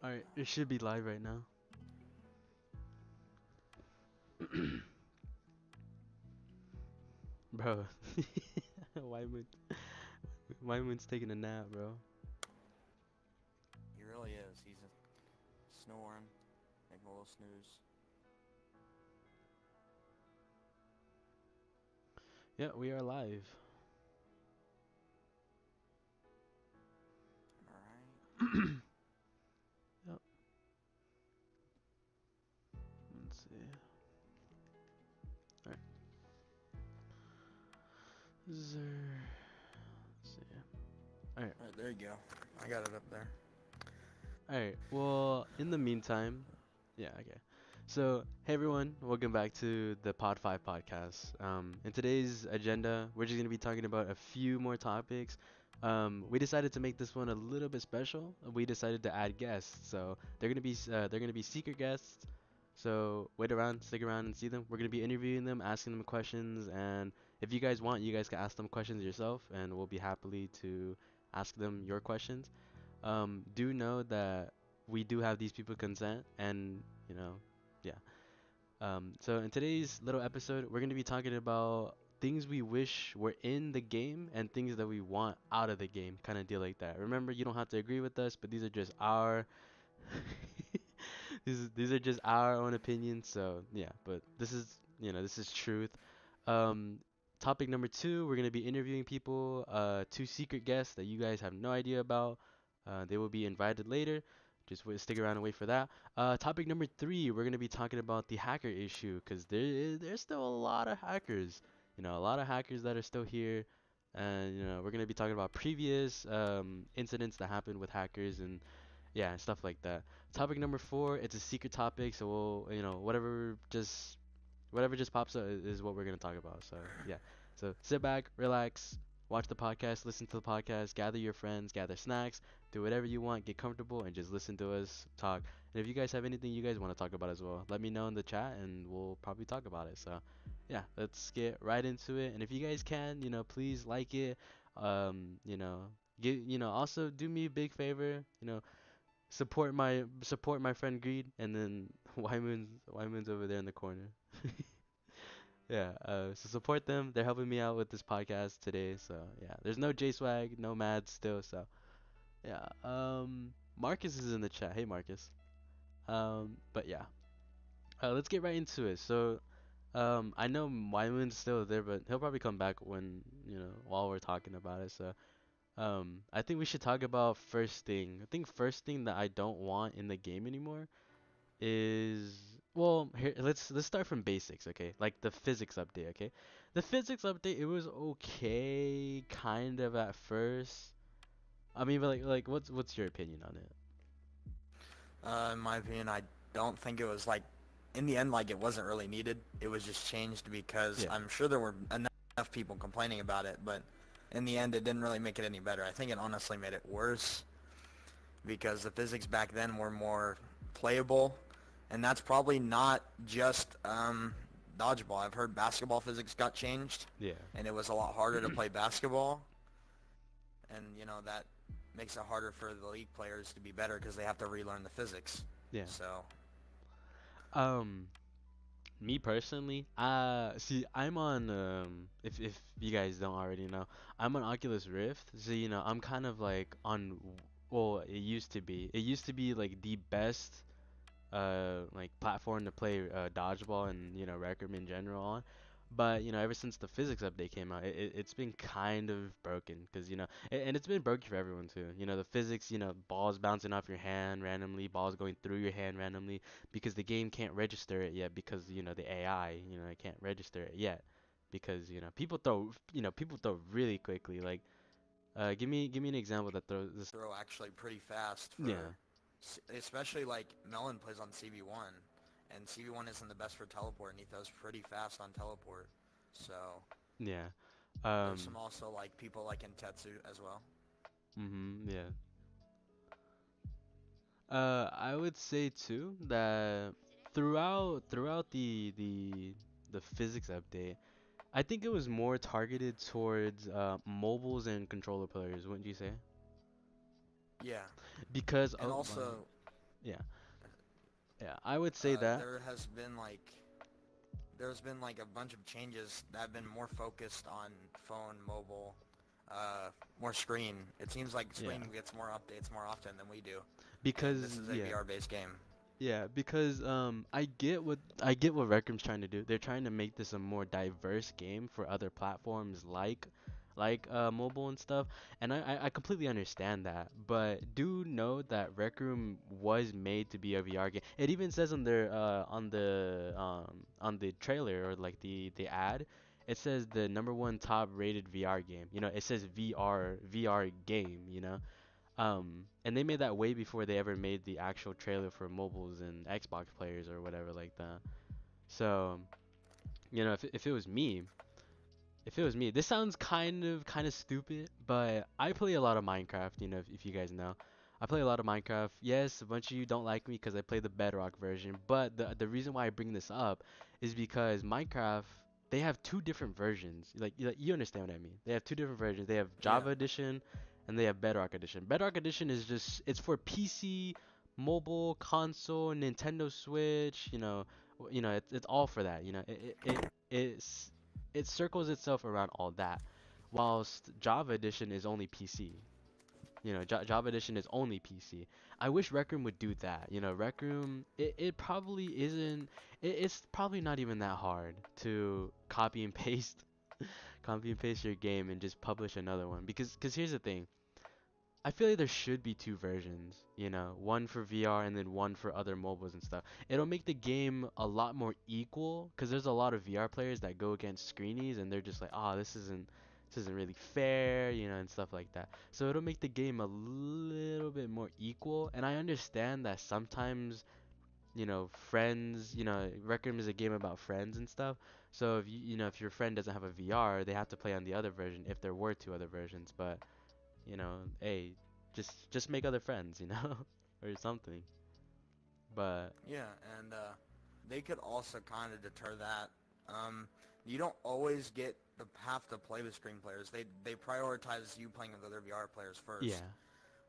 Alright, it should be live right now. Bro. Wyman. Wyman's taking a nap, bro. He really is. He's snoring, making a little snooze. Yeah, we are live. Alright. Yep. Let's see. Alright. Zer. Let's see. Alright. Alright, there you go. I got it up there. Alright. Well, in the meantime, yeah, okay. So, hey everyone, welcome back to the Pod-5 podcast. In today's agenda, we're just gonna be talking about a few more topics. We decided to make this one a little bit special. We decided to add guests, so they're gonna be secret guests. So wait around, stick around, and see them. We're gonna be interviewing them, asking them questions, and if you guys want, you guys can ask them questions yourself, and we'll be happily to ask them your questions. Do know that we do have these people consent, and yeah. So in today's little episode, we're gonna be talking about things we wish were in the game and things that we want out of the game, kind of deal like that. Remember, you don't have to agree with us, but these are just our these are just our own opinions. So yeah, but this is truth. Um, Topic number two, we're gonna be interviewing people, two secret guests that you guys have no idea about. They will be invited later. Just stick around and wait for that. Topic number three, we're gonna be talking about the hacker issue, because there's still a lot of hackers. A lot of hackers that are still here, and we're gonna be talking about previous incidents that happened with hackers and yeah, stuff like that. Topic number four, it's a secret topic, so we'll, whatever just pops up is what we're gonna talk about. So yeah, so sit back, relax, watch the podcast, listen to the podcast, gather your friends, gather snacks, do whatever you want, get comfortable, and just listen to us talk. And if you guys have anything you guys want to talk about as well, let me know in the chat, and we'll probably talk about it. So yeah, let's get right into it. And if you guys can, please like it. Also do me a big favor, support my friend Greed, and then Wyman's over there in the corner. Yeah, so support them. They're helping me out with this podcast today. So yeah, there's no J Swag, no Mad still. So yeah, Marcus is in the chat. Hey Marcus. But yeah, let's get right into it. So I know Wyman's still there, but he'll probably come back when while we're talking about it. So I think we should talk about first thing. I think first thing that I don't want in the game anymore is, well, here let's start from basics, okay? Like the physics update, okay? The physics update, it was okay kind of at first. I mean, but like what's your opinion on it? In my opinion, I don't think it was like, in the end, like it wasn't really needed. It was just changed because Yeah. I'm sure there were enough people complaining about it, but in the end, it didn't really make it any better. I think it honestly made it worse because the physics back then were more playable, and that's probably not just dodgeball. I've heard basketball physics got changed, Yeah. and it was a lot harder to play basketball, and that makes it harder for the league players to be better because they have to relearn the physics. Yeah. So, Um Me personally, see, I'm on if you guys don't already know, I'm on Oculus Rift. So, I'm kind of like on, well, it used to be like the best like platform to play dodgeball and Requiem in general on. But ever since the physics update came out, it's been kind of broken because and it's been broken for everyone too. The physics, balls bouncing off your hand randomly, balls going through your hand randomly because the game can't register it yet because the AI, it can't register it yet because people throw really quickly. Like, give me an example that throws this. throw actually pretty fast Yeah, for, especially like Melon plays on CB1, and CB1 isn't the best for teleport, and he throws pretty fast on teleport. So yeah. there's some Um, also like people like in Tetsu as well. yeah. I would say too that throughout the physics update, I think it was more targeted towards mobiles and controller players, wouldn't you say? Yeah, Because and oh my, also Yeah, yeah. I would say that. There has been like there's been like a bunch of changes that have been more focused on phone, mobile, more screen. It seems like Yeah, screen gets more updates more often than we do, and because this is a yeah, VR-based game. yeah, because I get what Recream's trying to do. They're trying to make this a more diverse game for other platforms like mobile and stuff. And I completely understand that. But do know that Rec Room was made to be a VR game. It even says on their on the trailer or like the ad, it says the number one top rated VR game. You know, it says VR game, you know. And they made that way before they ever made the actual trailer for mobiles and Xbox players or whatever like that. So, you know, if it was me, this sounds kind of stupid, but I play a lot of Minecraft, you know, if you guys know. I play a lot of Minecraft. Yes, a bunch of you don't like me because I play the Bedrock version, but the reason why I bring this up is because Minecraft, they have two different versions. Like you understand what I mean. They have two different versions. They have Yeah. Java Edition and they have Bedrock Edition. Bedrock Edition is just it's for PC, mobile, console, Nintendo Switch, it's all for that, it's it circles itself around all that, whilst Java Edition is only PC. Java Edition is only PC. I wish Rec Room would do that. Rec Room, it probably isn't, it's probably not even that hard to copy and paste, copy and paste your game and just publish another one. Because here's the thing. I feel like there should be two versions, one for VR and then one for other mobiles and stuff. It'll make the game a lot more equal because there's a lot of VR players that go against screenies and they're just like, oh, this isn't really fair, and stuff like that. So it'll make the game a little bit more equal. And I understand that sometimes, friends, Rec Room is a game about friends and stuff. So if your friend doesn't have a VR, they have to play on the other version if there were two other versions. But hey, just make other friends, or something. But Yeah, and they could also kind of deter that. Um, you don't always have to play with screen players. They prioritize you playing with other VR players first. yeah,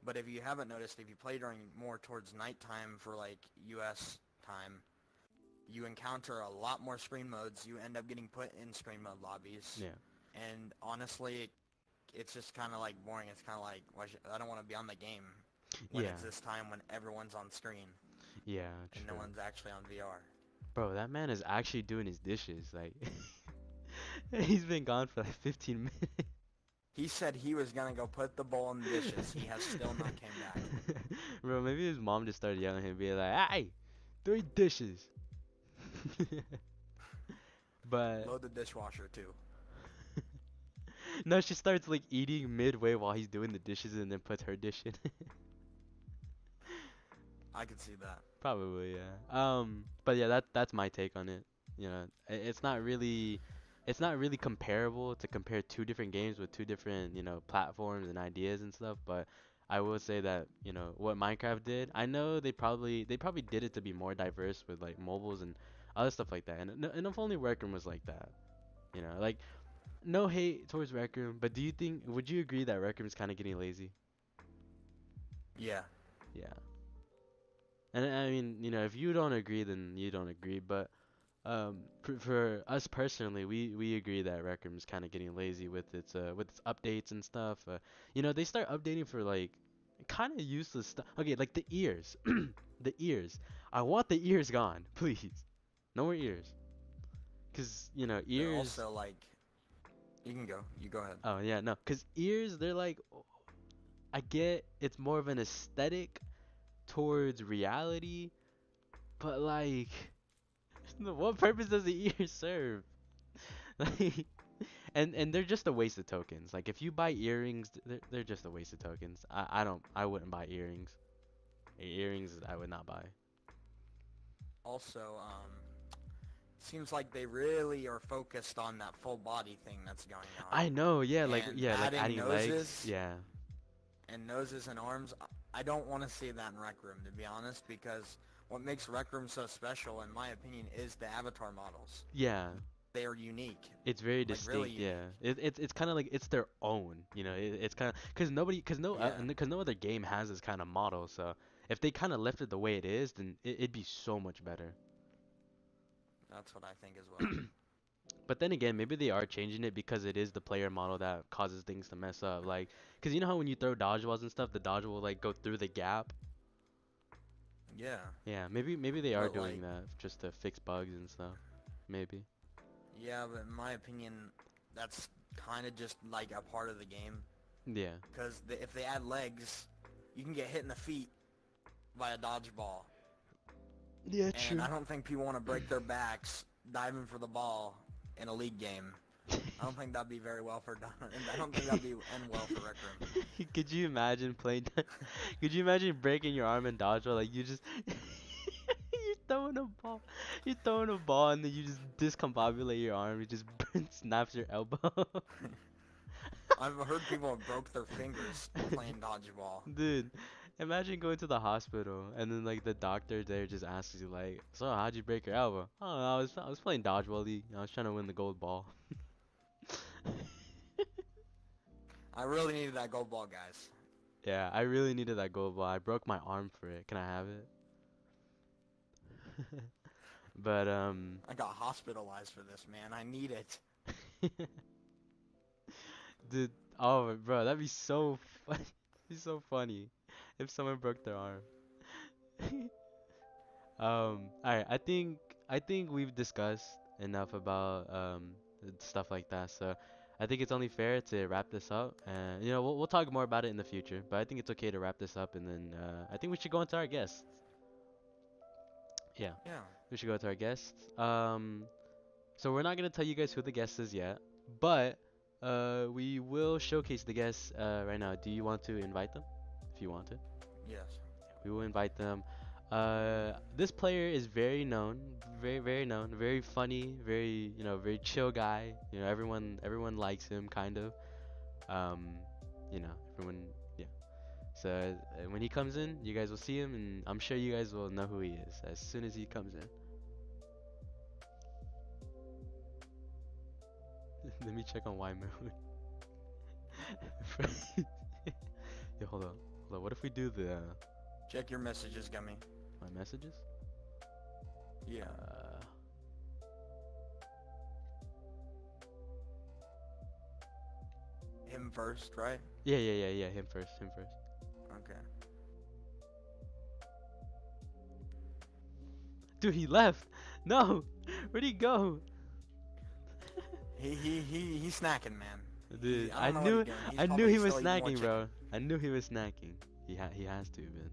But if you haven't noticed, if you play during more towards nighttime for like U.S. time, you encounter a lot more screen modes. You end up getting put in screen mode lobbies, yeah, and honestly, it's just kind of like boring. It's kind of like I don't want to be on the game when yeah, it's this time when everyone's on screen yeah, and no true. one's actually on VR. Bro, that man is actually doing his dishes. Like, he's been gone for like 15 minutes. He said he was gonna go put the bowl in the dishes. He has still not came back. Bro, maybe his mom just started yelling at him, being like, "Hey, 3 dishes." But Load the dishwasher too. no, she starts like eating midway while he's doing the dishes and then puts her dish in. I could see that. Probably, yeah. But yeah, that's my take on it. It's not really comparable to compare two different games with two different, platforms and ideas and stuff, but I will say that, what Minecraft did, I know they probably did it to be more diverse with like mobiles and other stuff like that. And if only Rec Room was like that, like no hate towards Rec Room, but would you agree that Rec Room is kind of getting lazy? Yeah. Yeah. And I mean, if you don't agree, then you don't agree. But for us personally, we agree that Rec Room is kind of getting lazy with its updates and stuff. They start updating for like kind of useless stuff. Okay, like the ears, the ears. I want the ears gone, please. No more ears, cause They're ears. also like, you can go. You go ahead. Oh yeah, no, cause ears. They're like, I get it's more of an aesthetic towards reality, but like. What purpose does the ear serve? Like, and they're just a waste of tokens. Like, if you buy earrings, they're just a waste of tokens. I wouldn't buy earrings. Earrings, I would not buy. Also, seems like they really are focused on that full body thing that's going on, I know, and like adding adding legs. noses Yeah, and noses and arms. I don't want to see that in Rec Room, to be honest, because what makes Rec Room so special, in my opinion, is the avatar models. yeah. They are unique, It's very like really distinct. Yeah, unique. it's kind of like it's their own. It's kind of because Yeah. no other game has this kind of model. So if they kind of left it the way it is, then it'd be so much better. That's what I think as well. But then again, maybe they are changing it because it is the player model that causes things to mess up. Like, cause you know how when you throw dodgeballs and stuff, the dodge will like go through the gap. Yeah, Yeah, maybe they are but doing like, that just to fix bugs and stuff. Maybe. yeah, but in my opinion, that's kind of just like a part of the game. Yeah. Because if they add legs, you can get hit in the feet by a dodgeball. Yeah, And true. I don't think people want to break their backs diving for the ball in a league game. I don't think that'd be very well for I don't think that'd be end well for Rec Room. Could you imagine playing? Could you imagine breaking your arm in dodgeball? Like you just you're throwing a ball, you're throwing a ball, and then you just discombobulate your arm. You just snaps your elbow. I've heard people have broke their fingers playing dodgeball. Dude, imagine going to the hospital and then like the doctor there just asks you like, "So how'd you break your elbow?" Oh, I was playing dodgeball league. I was trying to win the gold ball. I really needed that gold ball, guys. Yeah, I really needed that gold ball. I broke my arm for it. Can I have it? But I got hospitalized for this, man. I need it. dude, oh bro, that'd be so funny. Be so funny if someone broke their arm. Alright, I think we've discussed enough about stuff like that. So I think it's only fair to wrap this up, and we'll talk more about it in the future. But I think it's okay to wrap this up, and then I think we should go into our guests. Yeah, Yeah. we should go to our guests. So we're not gonna tell you guys who the guest is yet, but we will showcase the guests right now. Do you want to invite them? If you want to, Yes. we will invite them. This player is very known, very known, very funny, very chill guy. Everyone likes him kind of. Um, everyone, yeah. So when he comes in, you guys will see him, and I'm sure you guys will know who he is as soon as he comes in. Let me check on Y Moon. Yeah, hold on. What if we do the Check your messages, Gummy. my messages? Yeah. Him first, right? Yeah. Him first. Him first. Okay. Dude, he left. No, where'd he go? He's snacking, man. Dude, I I don't know what knew he's doing. He's I knew probably he was still eating more snacking, chicken. bro. I knew he was snacking. He has to, man.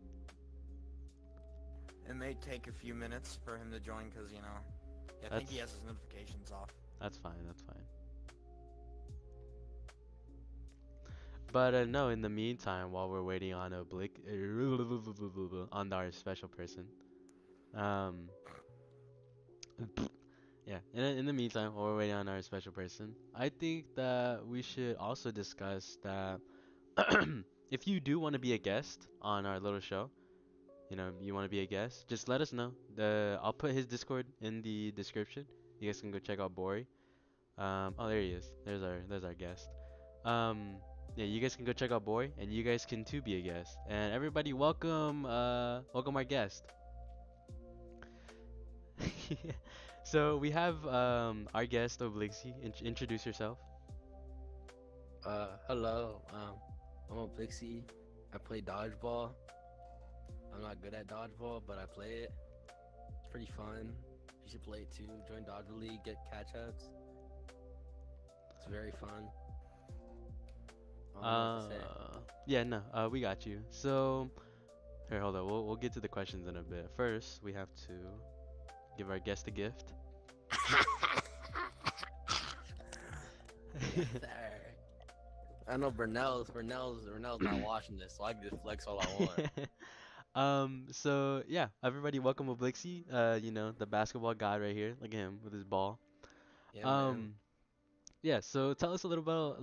It may take a few minutes for him to join because, I think he has his notifications off. That's fine. That's fine. But no, in the meantime, while we're waiting on on our special person, um, yeah. In the meantime, while we're waiting on our special person, I think that we should also discuss that if you do want to be a guest on our little show, you want to be a guest, just let us know. I'll put his Discord in the description. You guys can go check out Bori. Oh, there he is. There's our guest. Um, yeah, you guys can go check out Boy, and you guys can too be a guest. And everybody, welcome our guest. So we have our guest Oblixi. Introduce yourself. Hello. I'm a Pixie. I play dodgeball. I'm not good at dodgeball, but I play it. It's pretty fun. You should play it too. Join Dodgeball League, get catch-ups. It's very fun. I don't know what to say. Yeah, no, we got you. So, here, hold on. We'll get to the questions in a bit. First, we have to give our guest a gift. I know Burnell's not watching this, so I can just flex all I want. So yeah, everybody welcome Oblixi, the basketball god right here. Look at him with his ball. Yeah, man. Yeah, so tell us a little a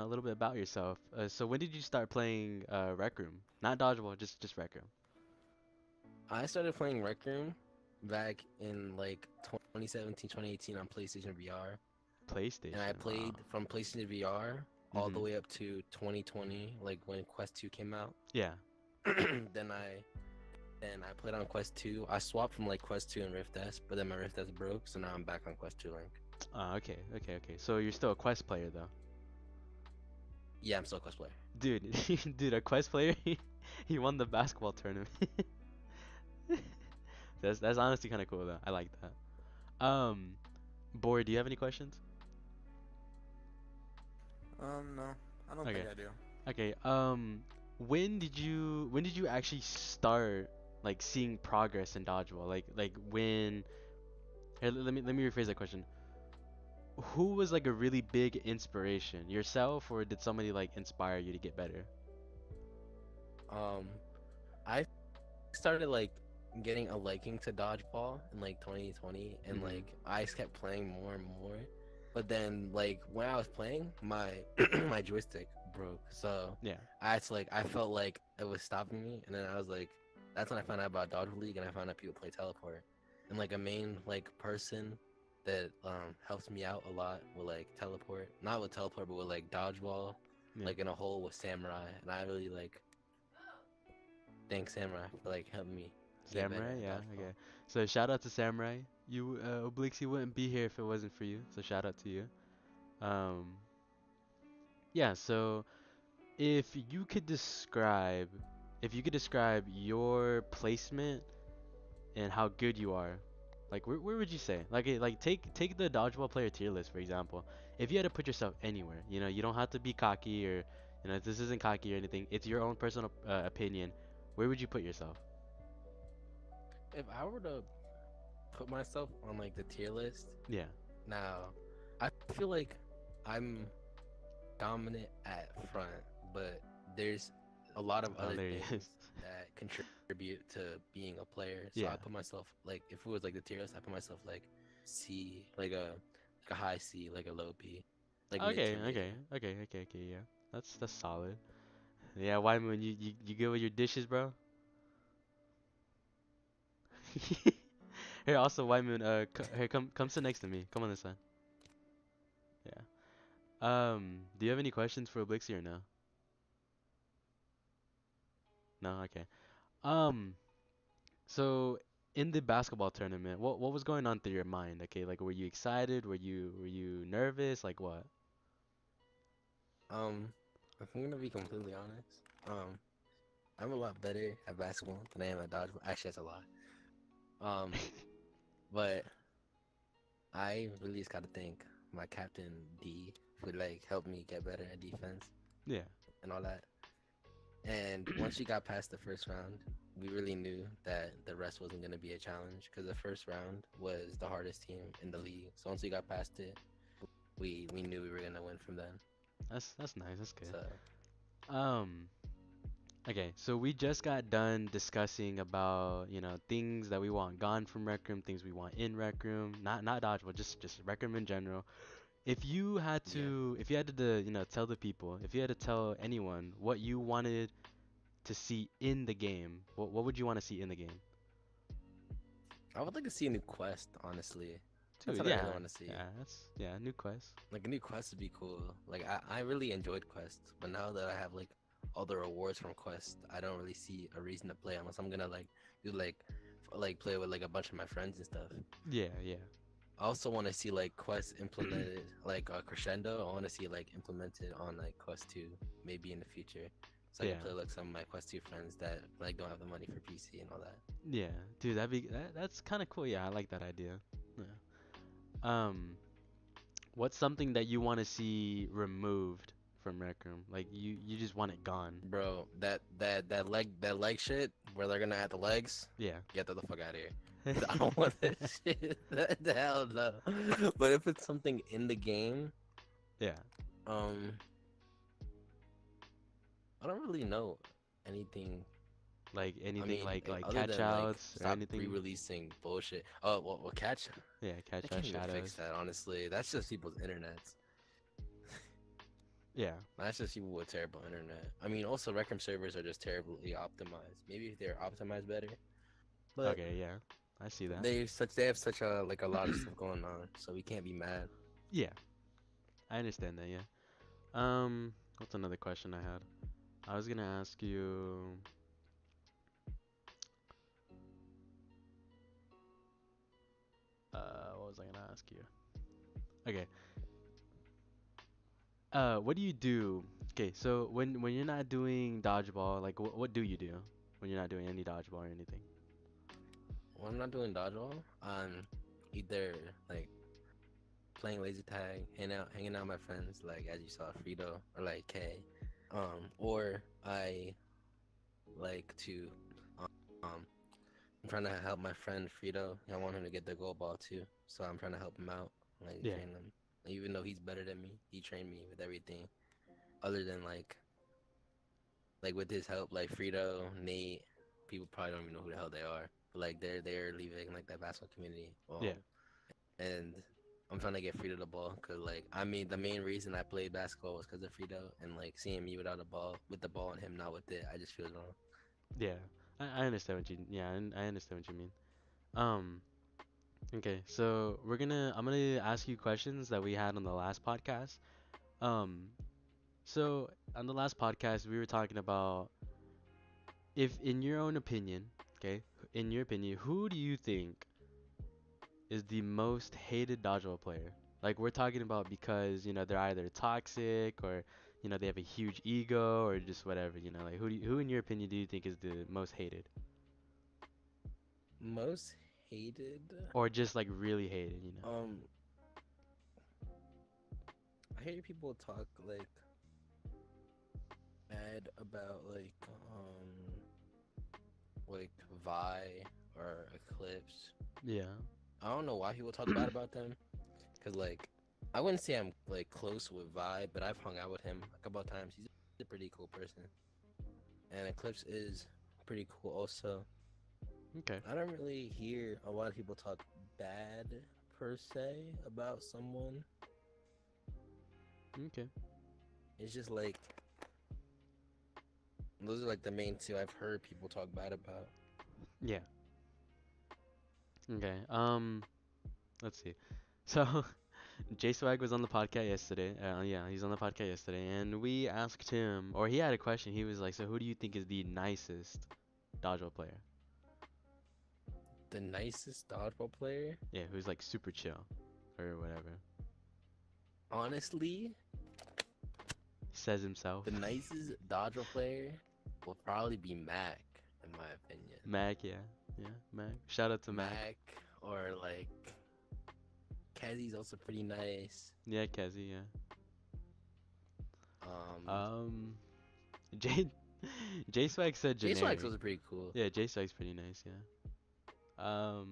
little bit about yourself. So when did you start playing Rec Room? Not dodgeball, just Rec Room. I started playing Rec Room back in like 2017, 2018 on PlayStation VR. PlayStation. And I played from PlayStation VR all the Mhm. way up to 2020, like when Quest 2 came out. Yeah. Then I played on Quest 2. I swapped from like Quest 2 and Rift S, but then my Rift S broke, so now I'm back on Quest 2 Link. Okay, okay, okay. So you're still a Quest player though, Yeah, I'm still a Quest player. dude. Dude, a Quest player. He won the basketball tournament. That's honestly kind of cool though. I like that. Boy, do you have any questions? No, I don't Okay. think I do. Okay. When did you actually start like seeing progress in dodgeball? Like when? Here, let me rephrase that question. Who was like a really big inspiration? Yourself, or did somebody like inspire you to get better? Um, I started like getting a liking to dodgeball in like 2020, and Mhm. like I just kept playing more and more. But then like when I was playing, my my joystick broke, so Yeah. I felt like it was stopping me, and then I was like, that's when I found out about Dodgeball League, and I found out people play teleport, and like a main like person that helps me out a lot with like teleport, not with teleport, but with like dodgeball, Yeah. like in a hole with samurai, and I really like thank samurai for like helping me get better Samurai, at yeah, dodgeball. okay. So shout out to Samurai. You Obliques, wouldn't be here if it wasn't for you. So shout out to you. Um yeah, so if you could describe your placement and how good you are, like where would you say? Like take the dodgeball player tier list for example. If you had to put yourself anywhere, you don't have to be cocky or this isn't cocky or anything. It's your own personal opinion. Where would you put yourself? If I were to put myself on like the tier list Yeah. now, I feel like I'm dominant at front, but there's a lot of Oh, other there he is. things that contribute to being a player. So Yeah. I put myself like if it was like the tier list, I put myself like C, like a high C, like a low B, like mid Okay, tier maybe. okay, okay, okay, okay, yeah. That's solid. Yeah, Wyman, you good with your dishes, bro? Here, also Wyman, here, come sit next to me. Come on this side. Yeah. Do you have any questions for Oblixie or no? No, okay. Um, so in the basketball tournament, what was going on through your mind? Okay, like were you excited? Were you nervous? Like what? If I'm gonna be completely honest, I'm a lot better at basketball than I am at dodgeball. Actually, that's a lie. Um, but I really just gotta thank my captain D for like help me get better at defense Yeah. and all that. And once we got past the first round, we really knew that the rest wasn't gonna be a challenge because the first round was the hardest team in the league. So once we got past it, we knew we were gonna win from then. That's nice. That's good. So Um, Okay, so we just got done discussing about, things that we want gone from Rec Room, things we want in Rec Room, not dodgeball, just Rec Room in general. yeah, If you had to, tell the people, if you had to tell anyone what you wanted to see in the game, what would you want to see in the game? I would like to see a new quest. Honestly, that's Dude, what I really yeah, want to see. yeah, new quest. Like a new quest would be cool. Like I really enjoyed quests, but now that I have like all the rewards from quests, I don't really see a reason to play unless I'm gonna like do like play with like a bunch of my friends and stuff. Yeah, yeah, I also want to see like quests implemented like crescendo. I want to see like implemented on like quest 2 maybe in the future, so I can yeah, play like some of my quest 2 friends that like don't have the money for PC and all that. yeah. Dude, that's kind of cool. Yeah, I like that idea. Yeah. Um, what's something that you want to see removed from Rec Room? Like you just want it gone. Bro, that leg shit where they're gonna add the legs. Yeah. Get the fuck out of here. I don't want that shit. The hell no. But if it's something in the game, Yeah. um, I don't really know anything. Like I anything mean, like other catch than like outs or stop anything. re-releasing bullshit. Oh, well, catch. Yeah, They catch out can't even fix shadows. that. Honestly, that's just people's internets. Yeah. That's just people with terrible internet. I mean, also Rec Room servers are just terribly optimized. Maybe if they're optimized better, but Okay, yeah. I see that. they have such a like a lot of stuff going on, so we can't be mad. Yeah. I understand that, yeah. What's another question I had? I was gonna ask you was I gonna ask you? Okay. What do you do? Okay, so when you're not doing dodgeball, like what do you do when you're not doing any dodgeball or anything? When I'm not doing dodgeball, I'm either like playing laser tag, hanging out with my friends, like as you saw Frito or like Kay, or I like to, um, I'm trying to help my friend Frito. I want him to get the gold ball too, so I'm trying to help him out, like Yeah. train him. Even though he's better than me, he trained me with everything other than like with his help, like Frito, Nate, people probably don't even know who the hell they are. But like they're leaving like that basketball community. Yeah. And I'm trying to get Frito the ball because like I mean the main reason I played basketball was because of Frito and like seeing me without a ball with the ball and him not with it, I just feel wrong. Yeah. I understand what you yeah, I understand what you mean. Um, okay, so I'm gonna ask you questions that we had on the last podcast. Um, so on the last podcast we were talking about if in your own opinion, okay, in your opinion, who do you think is the most hated dodgeball player? Like we're talking about because, they're either toxic or, they have a huge ego or just whatever, like who in your opinion do you think is the most hated? Most hated. Or just like really hated? Um, I hear people talk like bad about like Vi or Eclipse. Yeah. I don't know why people talk bad about them. Cause like I wouldn't say I'm like close with Vi, but I've hung out with him a couple of times. He's a pretty cool person, and Eclipse is pretty cool also. Okay. I don't really hear a lot of people talk bad per se about someone. Okay. It's just like those are like the main two I've heard people talk bad about. Yeah. Okay. Let's see. So J Swag was on the podcast yesterday. Yeah, he's on the podcast yesterday, and we asked him, or he had a question. He was like, "So who do you think is the nicest dodgeball player?" The nicest dodgeball player, Yeah, who's like super chill, or whatever. honestly, He says himself. the nicest dodgeball player will probably be Mac, in my opinion. Mac, yeah, Mac. Shout out to Mac. Mac or like Kazi's also pretty nice. Yeah, Kezi, yeah. Um, J J Swag said J generic. Swags was pretty cool. Yeah, J Swag's pretty nice, yeah.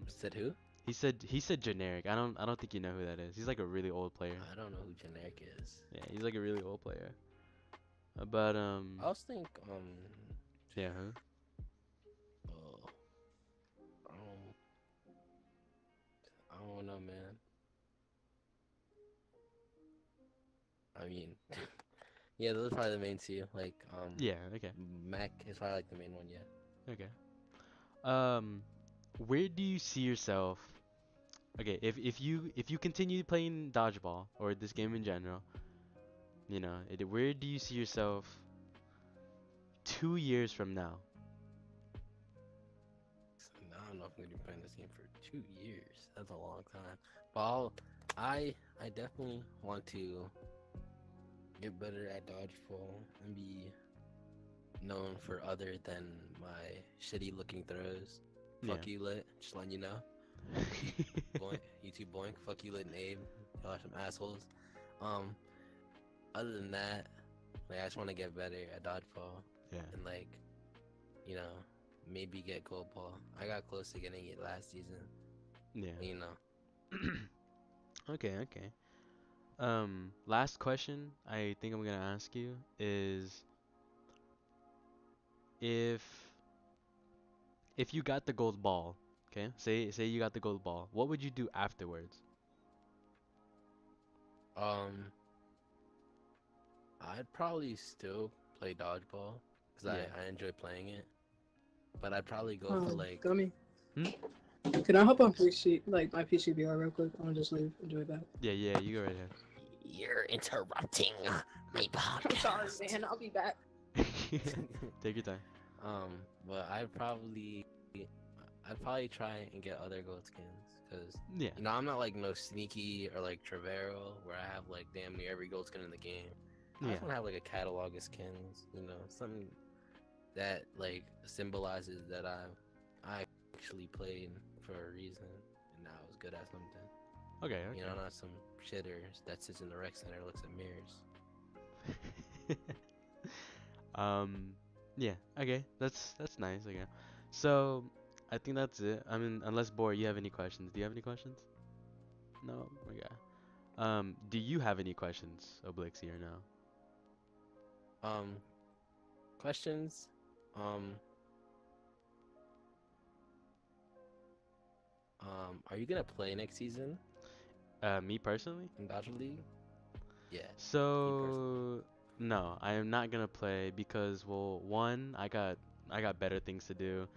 Said who? He said generic. I don't think you know who that is. He's like a really old player. I don't know who Generic is. Yeah, he's like a really old player. But I also think yeah, huh? oh, I don't know, man. I mean, yeah, those are probably the main two. Like Yeah, okay. Mac is probably like the main one. Yeah. Okay. Where do you see yourself? Okay, if you continue playing dodgeball or this game in general, where do you see yourself 2 years from now? I don't know if I'm gonna be playing this game for 2 years. That's a long time. But I definitely want to get better at dodgeball and be known for other than my shitty looking throws. Fuck you, Lit. Just letting you know. Boink, YouTube boink. Fuck you, Lit and Abe. Y'all are some assholes. Other than that, like I just want to get better at dodgeball Yeah. and like, maybe get gold ball. I got close to getting it last season. Yeah. Okay. Okay. Last question I think I'm gonna ask you is if you got the gold ball, okay? Say you got the gold ball. What would you do afterwards? I'd probably still play dodgeball because Yeah. I enjoy playing it. But I'd probably go for like. Gummy. Hmm? Can I hop on PC, like my PCBR real quick? I'm gonna just leave. Enjoy that. Yeah, you go right ahead. You're interrupting my I'm podcast. sorry, man. I'll be back. Take your time. But I'd probably try and get other gold skins because Yeah. I'm not like no sneaky or like Trevero where I have like damn near every gold skin in the game. I Yeah. just want to have like a catalog of skins, something that like symbolizes that I actually played for a reason and I was good at something. Okay. Okay. Not some shitter that sits in the rec center looks at mirrors. um. Yeah. Okay. That's nice. Okay. So I think that's it. I mean, unless Bor, you have any questions? Do you have any questions? No. Okay. Do you have any questions, Oblixi, or no? Um, questions. Um, are you gonna play next season Me personally? in Dodger League? Yeah, you personally. So no, I am not gonna play because, well, one, I got better things to do.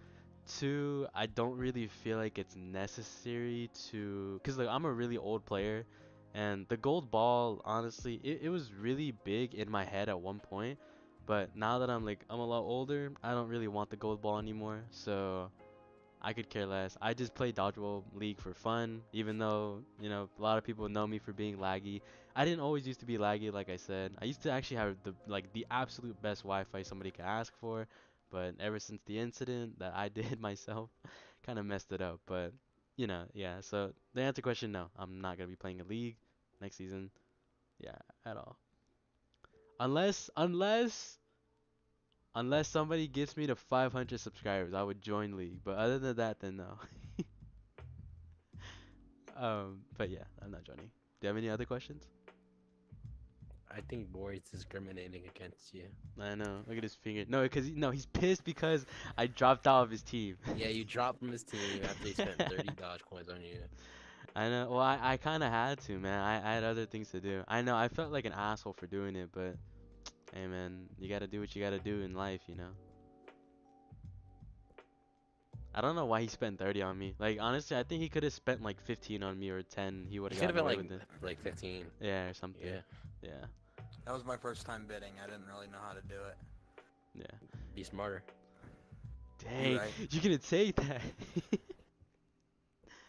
Two, I don't really feel like it's necessary to, cause like I'm a really old player, and the gold ball, honestly, it was really big in my head at one point, but now that I'm a lot older, I don't really want the gold ball anymore. So I could care less. I just play Dodgeball League for fun, even though, a lot of people know me for being laggy. I didn't always used to be laggy, like I said. I used to actually have the absolute best Wi-Fi somebody could ask for, but ever since the incident that I did myself, kind of messed it up. But, yeah. So the answer question, no, I'm not gonna be playing a league next season. Yeah, at all. Unless somebody gets me to 500 subscribers, I would join league. But other than that, then no. But yeah, I'm not joining. Do you have any other questions? I think Boris is discriminating against you. I know. Look at his finger. No, because no, he's pissed because I dropped out of his team. Yeah, you dropped from his team after he spent 30 Dodge coins on you. I know. Well, I kind of had to, man. I had other things to do. I know. I felt like an asshole for doing it, but hey, man, you gotta do what you gotta do in life. I don't know why he spent 30 on me. Like, honestly, I think he could have spent like 15 on me or 10. He would You have should have gotten been away like with it. 15. Yeah, or something. Yeah, Yeah. That was my first time bidding. I didn't really know how to do it. Yeah. be smarter. Dang, right. you're gonna take that.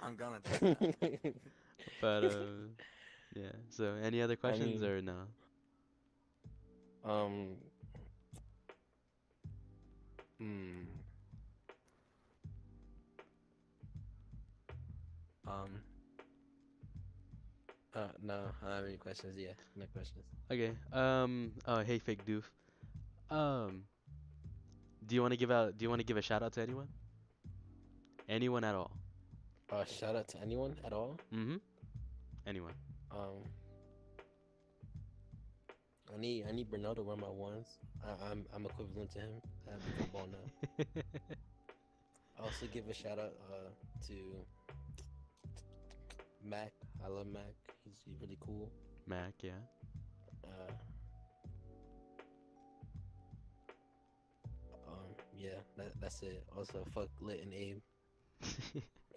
I'm gonna take that. But yeah. So any other questions mean- or no? um, hmm. Um, no, I don't have any questions. Yeah, no questions. Okay. Oh, hey, fake doof. Um, do you want to give a shout out to anyone? Anyone at all? Shout out to anyone at all. Mm-hmm. Anyone. Um, I need Bernardo to wear my ones. I'm equivalent to him. I have the football now. I also give a shout out to Mac. I love Mac. He's really cool. Mac, yeah. Uh, yeah, that's it. Also, fuck Lit and Abe.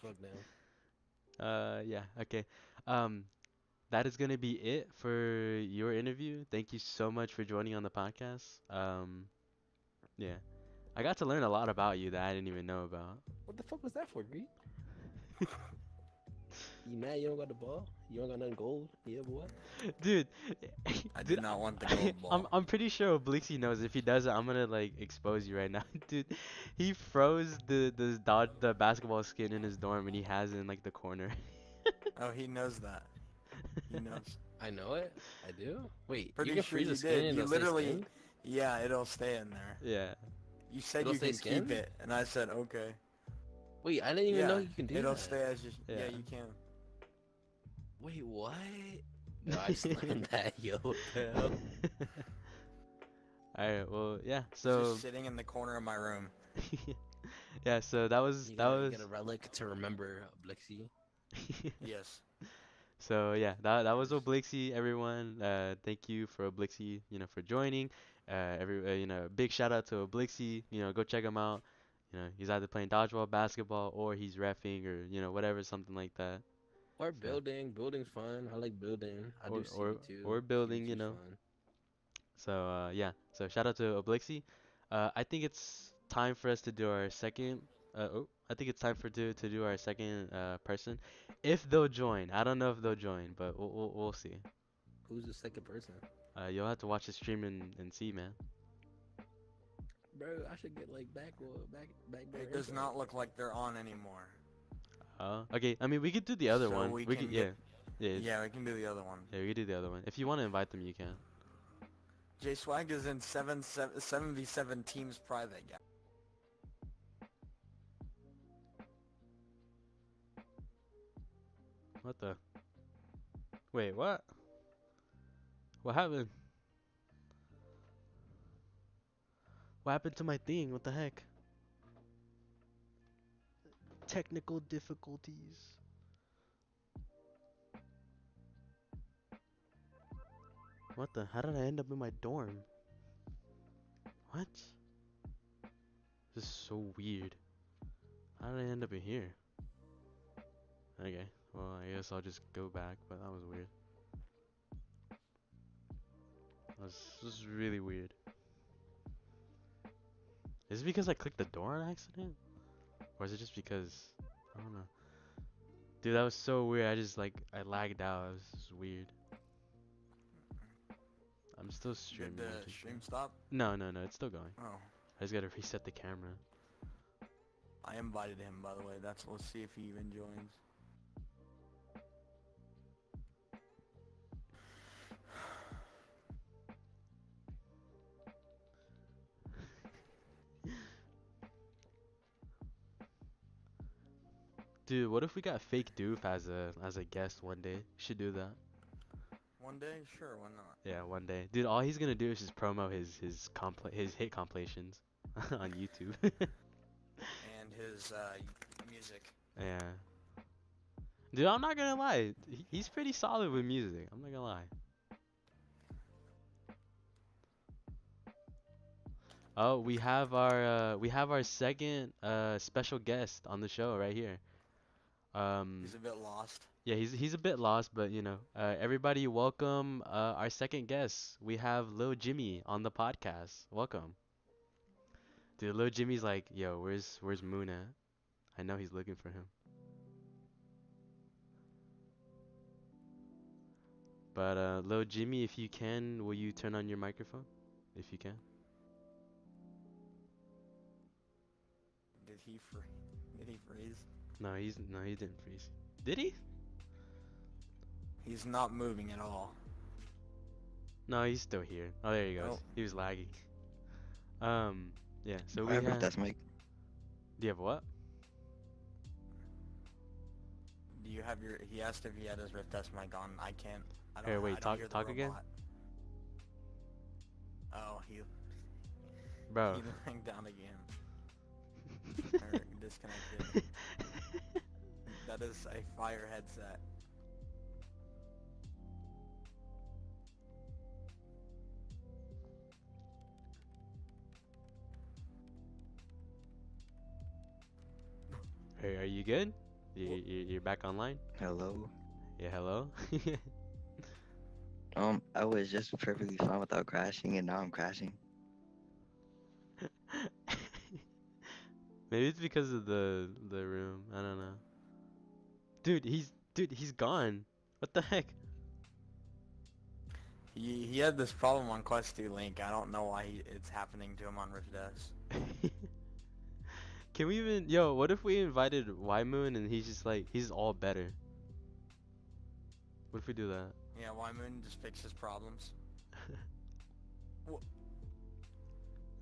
Fuck them. Yeah. Okay. Um, that is gonna be it for your interview. Thank you so much for joining on the podcast. Yeah. I got to learn a lot about you that I didn't even know about. What the fuck was that for, Greek? You mad you don't got the ball? You don't got nothing gold? Yeah, boy. Dude, I dude, did not want the gold ball. I'm pretty sure Oblixi knows. If he doesn't, I'm gonna like expose you right now. Dude, he froze the basketball skin in his dorm and he has it in like the corner. Oh, he knows that. He knows. I know it. I do. Wait, Pretty you can sure freeze you a skin did. and You it'll stay literally, skinned? yeah, it'll stay in there. Yeah. You said It'll you stay can skinned? keep it, and I said okay. Wait, I didn't even Yeah, know you can do it'll that. stay as you. Yeah, Yeah. you can. Wait, what? Yo, I just learned that, yo. What the hell? Alright, well, yeah. It's So just sitting in the corner of my room. yeah, so that was You get a relic to remember Blixie. Yes. So yeah, that was Oblixi, everyone. Thank you for Oblixi, for joining. Big shout out to Oblixi. Go check him out. He's either playing dodgeball, basketball, or he's reffing, or whatever, something like that. Or So, building. Building's fun. I like building. I or do or CV2. or building, CV2's fun. So yeah. So shout out to Oblixi. I think it's time for us to do our second Oh, I think it's time for to do our second person, if they'll join. I don't know if they'll join, but we'll see. Who's the second person? You'll have to watch the stream and see, man. Bro, I should get like backdoor It does info. not look like they're on anymore. Okay. I mean, we could do the other So one. we We can could, get- yeah, Yeah, we can do the other one. yeah. We could do the other one. If you want to invite them, you can. J Swag is in 7v7 teams private, guy. What the? Wait, what? What happened? What happened to my thing? What the heck? Technical difficulties. What the? How did I end up in my dorm? What? This is so weird. How did I end up in here? Okay, well, I guess I'll just go back, but that was weird. This is really weird. Is it because I clicked the door on accident? Or is it just because, I don't know. Dude, that was so weird. I lagged out. It was just weird. I'm still Did streaming. the stream stop? No, it's still going. Oh. I just gotta reset the camera. I invited him, by the way. Let's see if he even joins. Dude, what if we got Fake Doof as a guest one day? Should do that. One day? Sure, why not? Yeah, one day. Dude, all he's gonna do is just promo his hit compilations on YouTube. And his music. Yeah. Dude, I'm not gonna lie. He's pretty solid with music. I'm not gonna lie. Oh, we have our second special guest on the show right here. He's a bit lost. Yeah, he's a bit lost, but you know, everybody welcome our second guest. We have Lil Jimmy on the podcast. Welcome. Dude, Lil Jimmy's like, yo, where's Moon at? I know he's looking for him. But Lil Jimmy, if you can, will you turn on your microphone? If you can. Did he freeze? No, he didn't freeze. Did he? He's not moving at all. No, he's still here. Oh, there he goes. Oh. He was lagging. Yeah. So we I have have. that's mic. Do you have what? Do you have your? He asked if he had his Rift S mic on. I can't. I don't. Here, wait, I don't talk- hear the talk again? robot. Oh, he Bro. went down again. Or disconnected. That is a fire headset. Hey, are you good? You're back online? Hello. Yeah, hello? I was just perfectly fine without crashing, and now I'm crashing. Maybe it's because of the room. I don't know. Dude, he's gone. What the heck? He had this problem on Quest 2 Link. I don't know why it's happening to him on Rift S. Can we even, yo, what if we invited Y Moon and he's just like, he's all better? What if we do that? Yeah, Moon just fixes problems.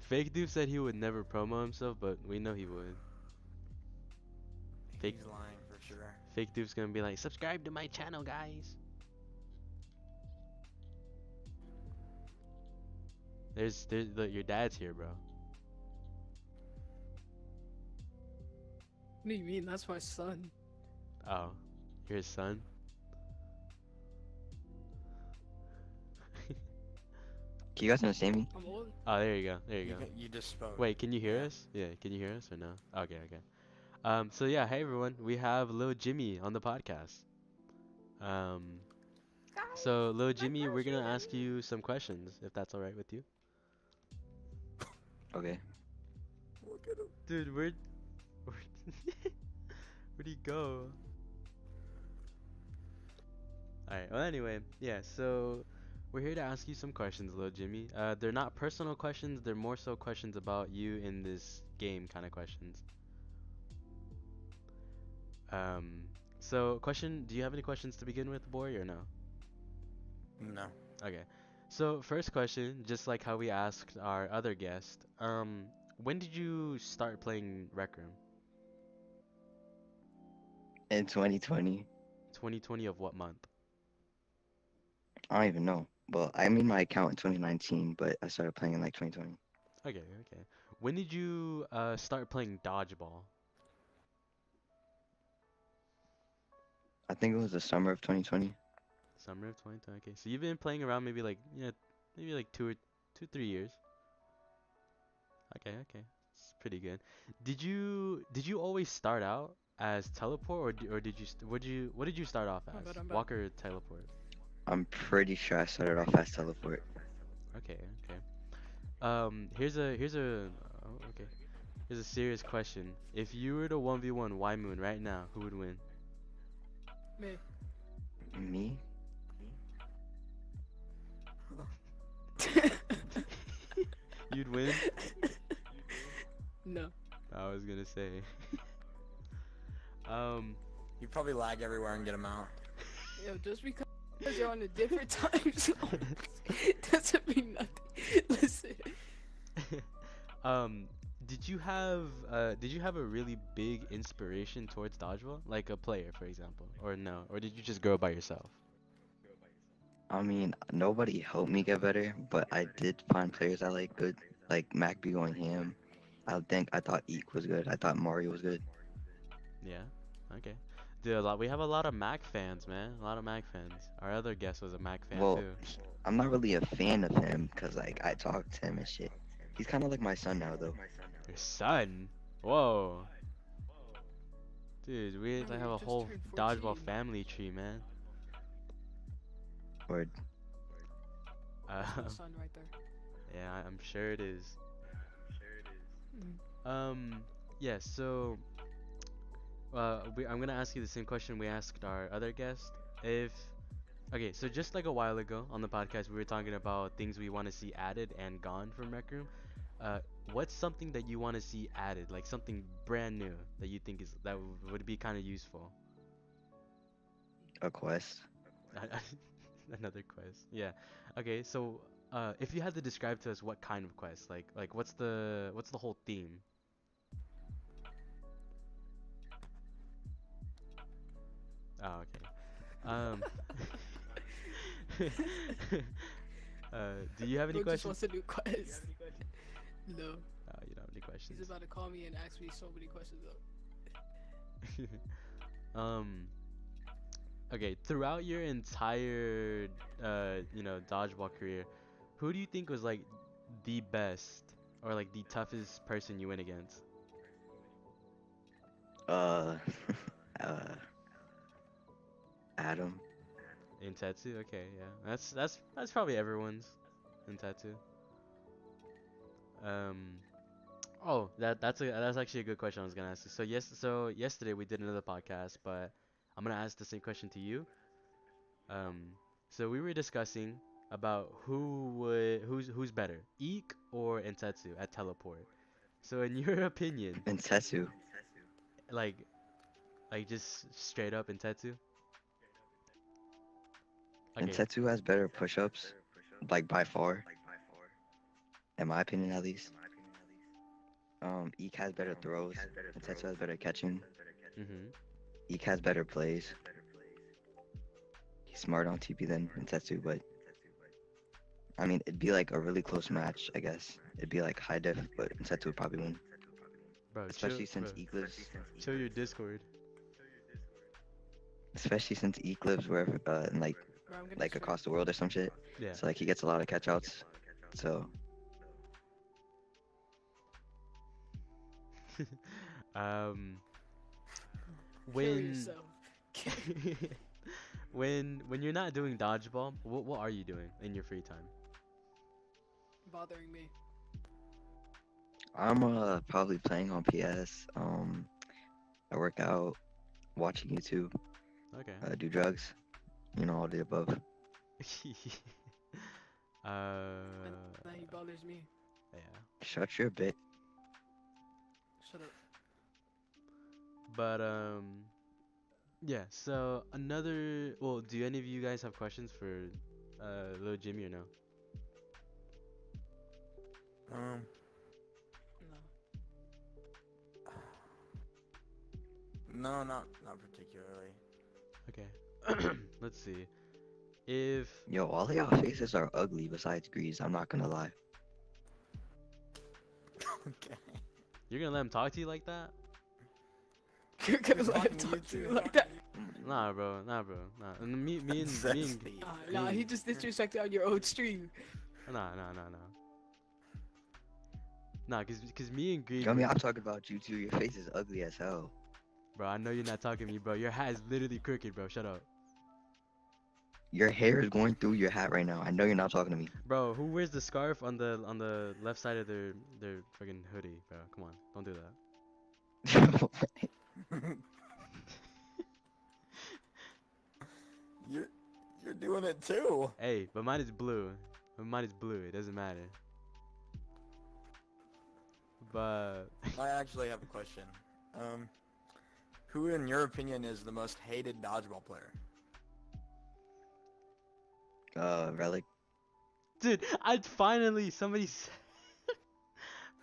Fake Dude said he would never promo himself, but we know he would. Fake- He's lying for sure. Fake Dude's gonna be like, subscribe to my channel, guys. Look, your dad's here, bro. What do you mean? That's my son. Oh, you're his son? Can you guys understand me? I'm old. Oh, there you go. There you go. You just spoke. Wait, can you hear Yeah. us? Yeah, can you hear us or no? Okay, okay. So yeah, hey everyone, we have Lil Jimmy on the podcast. So Lil Jimmy, we're gonna ask you some questions, if that's alright with you. Okay. Look at him. Dude, we're Where'd he go? Alright, well, anyway, yeah, so we're here to ask you some questions, little Jimmy. They're not personal questions, they're more so questions about you in this game kind of questions. Um, so, question, do you have any questions to begin with, boy, or no? No. Okay. So, first question, just like how we asked our other guest, when did you start playing Rec Room? In 2020, 2020 of what month? I don't even know. Well, I made my account in 2019, but I started playing in like 2020. Okay, okay. When did you start playing dodgeball? I think it was the summer of 2020. Summer of 2020. Okay, so you've been playing around maybe like yeah, maybe like 2 3 years. Okay, okay, it's pretty good. Did you always start out as teleport or did you what did you start off My as? bad, I'm back. Walker or teleport? I'm pretty sure I started off as teleport. Okay, okay. Okay. Here's a serious question. If you were to 1v1 Y Moon right now, who would win? Me. Me? You'd win? No. I was gonna say. Um, You probably lag everywhere and get him out. Yo, just because you're on a different time zone doesn't mean nothing. Listen. um, did you have a really big inspiration towards dodgeball? Like a player, for example, or no? Or did you just grow by yourself? I mean, nobody helped me get better, but I did find players I like good, like Mac be going ham. I thought Eek was good. I thought Mario was good. Yeah. Okay. Dude, we have a lot of Mac fans, man. A lot of Mac fans. Our other guest was a Mac fan Well, too. I'm not really a fan of him because like I talk to him and shit. He's kind of like my son now though. Your son? Whoa. Dude, we Bro, like, you have a just whole turned dodgeball 14. family tree, man. Word. That's my Um, son right there. yeah, I'm sure it is. Mm. Yeah, so I'm gonna ask you the same question we asked our other guest. If Okay, so just like a while ago on the podcast, we were talking about things we want to see added and gone from Rec Room. What's something that you want to see added, like something brand new that you think would be kind of useful? A quest. Another quest. Yeah. Okay, so if you had to describe to us what kind of quest, like what's the whole theme? Oh, okay. Um, do you have any Bro just questions? wants a new quest. No. You don't have any He's questions. about to call me and ask me so many questions though. Okay, throughout your entire dodgeball career, who do you think was like the best or like the toughest person you went against? Uh, uh, Adam. In Tetsu? Okay, yeah. That's probably everyone's in Tetsu. Um Oh, that's actually a good question I was gonna ask you. So yesterday we did another podcast, but I'm gonna ask the same question to you. So we were discussing about who's better, Eek or Entetsu at teleport. So in your opinion, And Tetsu. like just straight up Entetsu? And Okay. Tetsu has better push-ups, like by far, in my opinion at least. Eek has better throws, and Tetsu has better catching. Mhm. Eek has better plays. He's smart on TP than Tetsu, but I mean, it'd be like a really close match, I guess. It'd be like high def, but Tetsu would probably win. Bro, Especially since Eek lives, chill your Discord. especially since Eek lives wherever, in Bro, I'm gonna like straight. across the world or some shit. Yeah. So like he gets a lot of catchouts. So um Kill when yourself. when you're not doing dodgeball, what are you doing in your free time? Bothering me. I'm probably playing on PS. I work out, watching YouTube, Okay. do drugs, all the above. uh, Now he bothers me. yeah. Shut your bit. Shut up. But yeah. So another. Well, do any of you guys have questions for little Jimmy or no? Um, No. no, not particularly. Okay. Let's see. If Yo, all of y'all faces are ugly besides Grease. I'm not gonna lie. Okay. you're gonna let him talk to you like that? You're gonna He's let him talking talk to to you you. like that? Nah, bro. Nah. And me and Zesty. Nah, he just disrespected on your own stream. nah. Nah, cause me and Greed I mean, were, I'm talking about you too. Your face is ugly as hell. bro. I know you're not talking to me, bro. Your hat is literally crooked, bro. Shut up, Your hair is going through your hat right now. I know you're not talking to me. bro. Who wears the scarf on the left side of their fucking hoodie, bro? Come on, don't do that. you're you're doing it too. Hey, but mine is blue. Mine is blue. It doesn't matter. But I actually have a question. Who in your opinion is the most hated dodgeball player? Relic. dude, I finally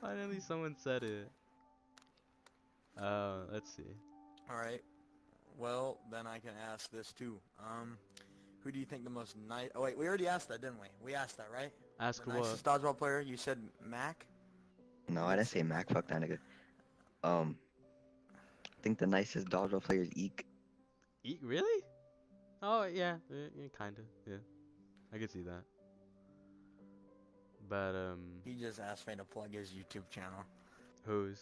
finally someone said it. Let's see. All right. Well, then I can ask this too. Who do you think the most nice? Oh wait, we already asked that, didn't we? We asked that, right? Ask The what? nicest dodgeball player. You said Mac. No, I didn't say Mac. Fuck that nigga. I think the nicest dodgeball player is Eek. Eat really? Oh yeah, kinda. Yeah, I could see that. But He just asked me to plug his YouTube channel. who's?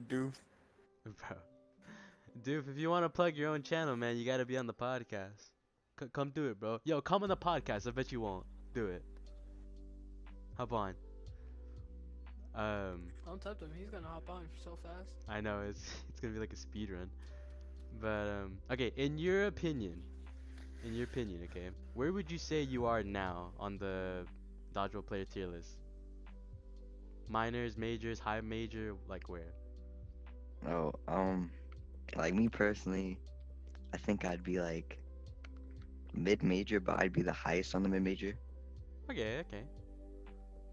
Doof. Bro, dude, if you want to plug your own channel, man, you gotta be on the podcast. Come do it, bro. Yo, come on the podcast. I bet you won't. Do it. Hop on. Don't tempt him. He's gonna hop on so fast. I know it's gonna be like a speed run. But okay, in your opinion, okay, where would you say you are now on the dodgeball player tier list? Minors, majors, high major, like where? Oh, like me personally, I think I'd be like mid-major, but I'd be the highest on the mid-major. Okay.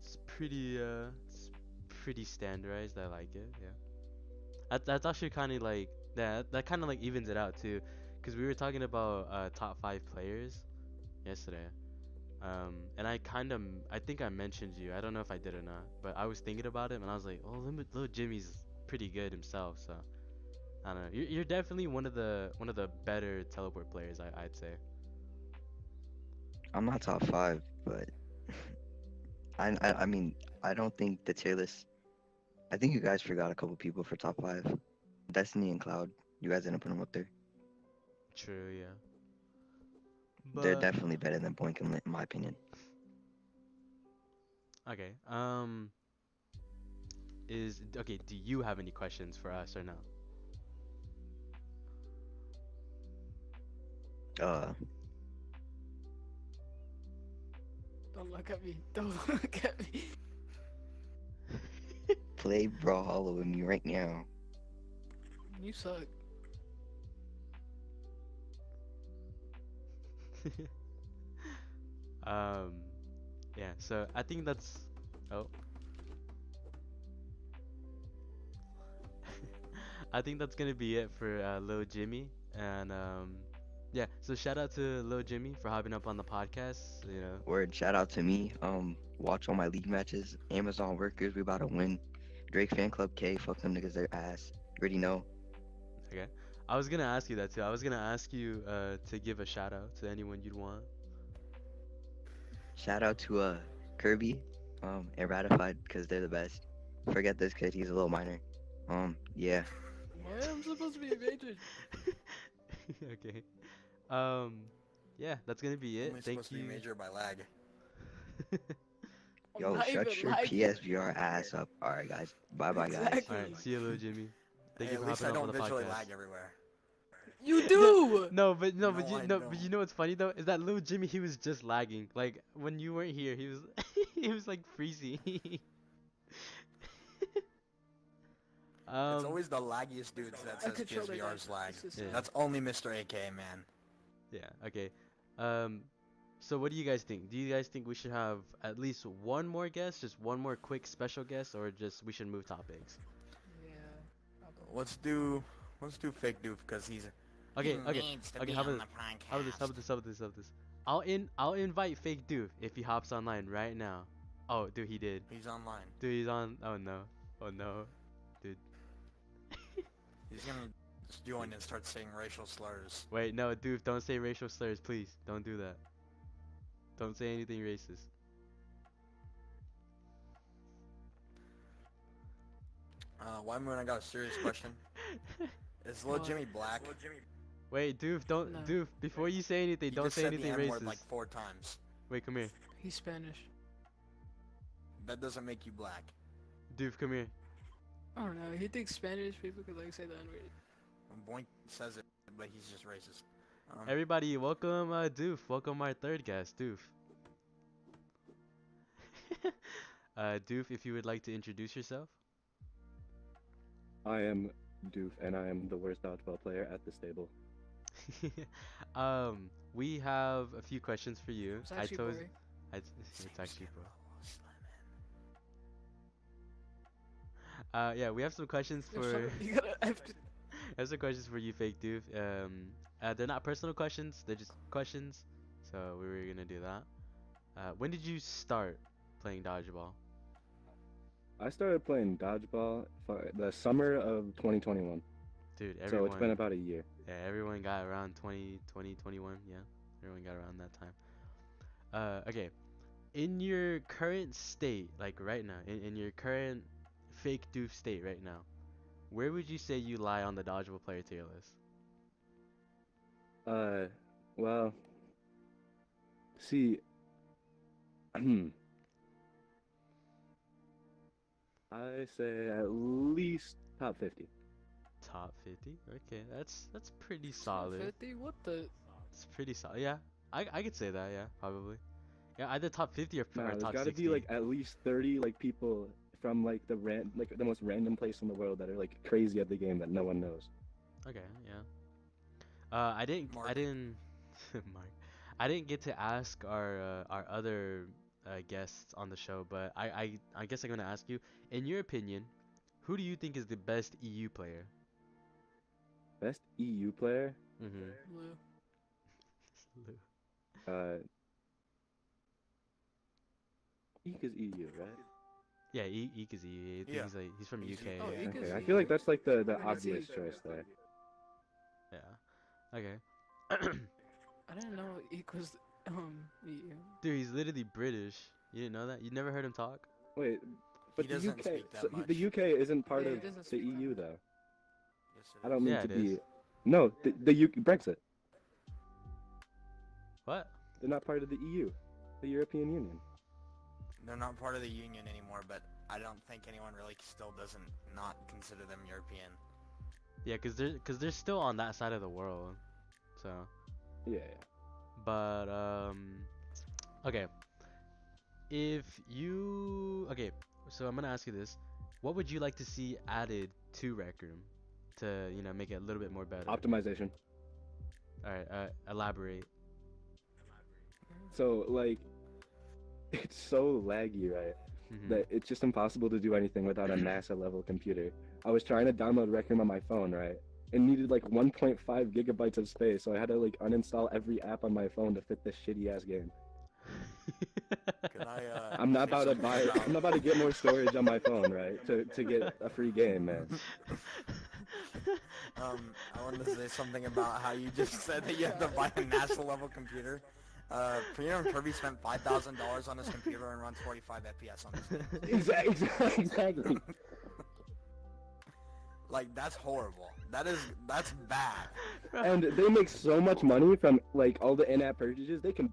It's pretty standardized. I like it. Yeah. That's actually kind of like that kind of like evens it out too, cause we were talking about top 5 players yesterday. And I think I mentioned you. I don't know if I did or not, but I was thinking about him and I was like, oh, little Jimmy's pretty good himself. So I don't know. You're definitely one of the better teleport players. I'd say. I'm not top 5, but I mean, I don't think the tier list. I think you guys forgot a couple people for top 5. Destiny and Cloud. You guys didn't put them up there. True. Yeah. They're But definitely better than Boink in my opinion. okay. Do you have any questions for us or no? Don't look at me. Don't look at me. Play Brawlhalla with me right now. You suck. Yeah, so I think that's oh I think that's gonna be it for Lil Jimmy and yeah, so shout out to Lil Jimmy for hopping up on the podcast, you know. Word, shout out to me. Watch all my league matches. Amazon workers, we about to win. Drake fan club K, fuck them niggas, their ass. You already know. Okay. I was gonna ask you that too. I was gonna ask you to give a shout out to anyone you'd want. Shout out to Kirby, and Ratified, because they're the best. Forget this kid, he's a little minor. Yeah. Why am I supposed to be a major? Okay. Yeah, that's gonna be it. Only Thank supposed to be you. major by lag. I'm Yo, not shut even your lagging. PSVR ass up. Alright, guys. Bye bye, guys. Exactly. Alright, see you, Lil Jimmy. Thank Hey, you at for least hopping I on don't the visually podcast. lag everywhere. You do. No, but no, No, but you I no, but you don't. know what's funny though is that little Jimmy he was just lagging. Like when you weren't here, he was he was like freezing. It's um, always the laggiest dudes that I says control the PSVR's lag. Yeah. That's only Mr. AK, man. yeah, okay. So what do you guys think? Do you guys think we should have at least one more guest, just one more quick special guest, or just we should move topics? Yeah. Let's do fake Doof because he's Okay, he okay, needs to okay. be How on about the how about this? How about podcast. this? How about this? How about this? I'll invite Fake Doof if he hops online right now. Oh, dude, he did. He's online. Dude, he's on. Oh no. Oh no. Dude. He's gonna just join and start saying racial slurs. Wait, no, Doof, don't say racial slurs, please. Don't do that. Don't say anything racist. White Moon, I got a serious question. Is Lil What? Jimmy black? Wait, Doof, don't, No. Doof, before you say anything, You don't just say said anything the N-word racist. like 4 times. Wait, come here. He's Spanish. That doesn't make you black. Doof, come here. I don't know. He thinks Spanish people could like say the N-word. Boink says it, but he's just racist. Everybody, welcome, Doof. Welcome our third guest, Doof. Doof, if you would like to introduce yourself. I am Doof, and I am the worst dodgeball player at the stable. We have a few questions for you. It's actually boring. It's actually yeah, we have some questions Yo, for. shut up. You gotta. I have to- I have some questions for you, Fake Doof. They're not personal questions. They're just questions. So we were gonna do that. When did you start playing dodgeball? I started playing dodgeball for the summer of 2021, Dude, so everyone. it's been about a year. Yeah, everyone got around 20, 21. Yeah, everyone got around that time. Okay. In your current state, like right now, in your current Fake Doof state right now, where would you say you lie on the dodgeball player tier list? Well, see, I say at least top 50. Top 50? Okay, that's pretty Top solid. 50? What the? It's pretty solid. Yeah, I could say that. Yeah, probably. Yeah, either top 50 or, Nah, or there's top gotta 60. be like at least 30 like people from like the most random place in the world that are like crazy at the game that no one knows. Okay, yeah. I didn't Mark. Mark. I didn't get to ask our other guests on the show, but I guess I'm gonna ask you. In your opinion, who do you think is the best EU player? Best EU player? Mm-hmm. Lou. Eek is EU, right? Yeah, Eek is EU. I think Yeah. he's from He's UK. Oh, yeah. Eek is Okay, I feel like that's like the Yeah, that's obvious EU. choice there. Yeah. Okay. I didn't know Eek was EU. Dude, he's literally British. You didn't know that? You never heard him talk? Wait, but the doesn't UK, speak that so much. the UK isn't part Yeah, he of doesn't the speak that EU much. though. Yes, I don't mean Yeah, to it be. is. No, the UK Brexit. What? They're not part of the EU, the European Union. They're not part of the union anymore, but I don't think anyone really still doesn't not consider them European. Yeah, cause they're still on that side of the world. So, Yeah. but okay. So I'm gonna ask you this: what would you like to see added to Rec Room to make it a little bit more better? Optimization. All right, elaborate. So like, it's so laggy, right? Mhm. That it's just impossible to do anything without a NASA level computer. I was trying to download Rec Room on my phone, right? It needed like 1.5 gigabytes of space, so I had to like uninstall every app on my phone to fit this shitty ass game. Could I, I'm not say about to something buy. about- I'm not about to get more storage on my phone, right? To get a free game, man. I wanted to say something about how you just said that you have to buy a NASA level computer. Premier and Kirby spent $5,000 on his computer and runs 45 FPS on this game. Exactly. Like, that's horrible. That's bad. And they make so much money from like all the in-app purchases. They can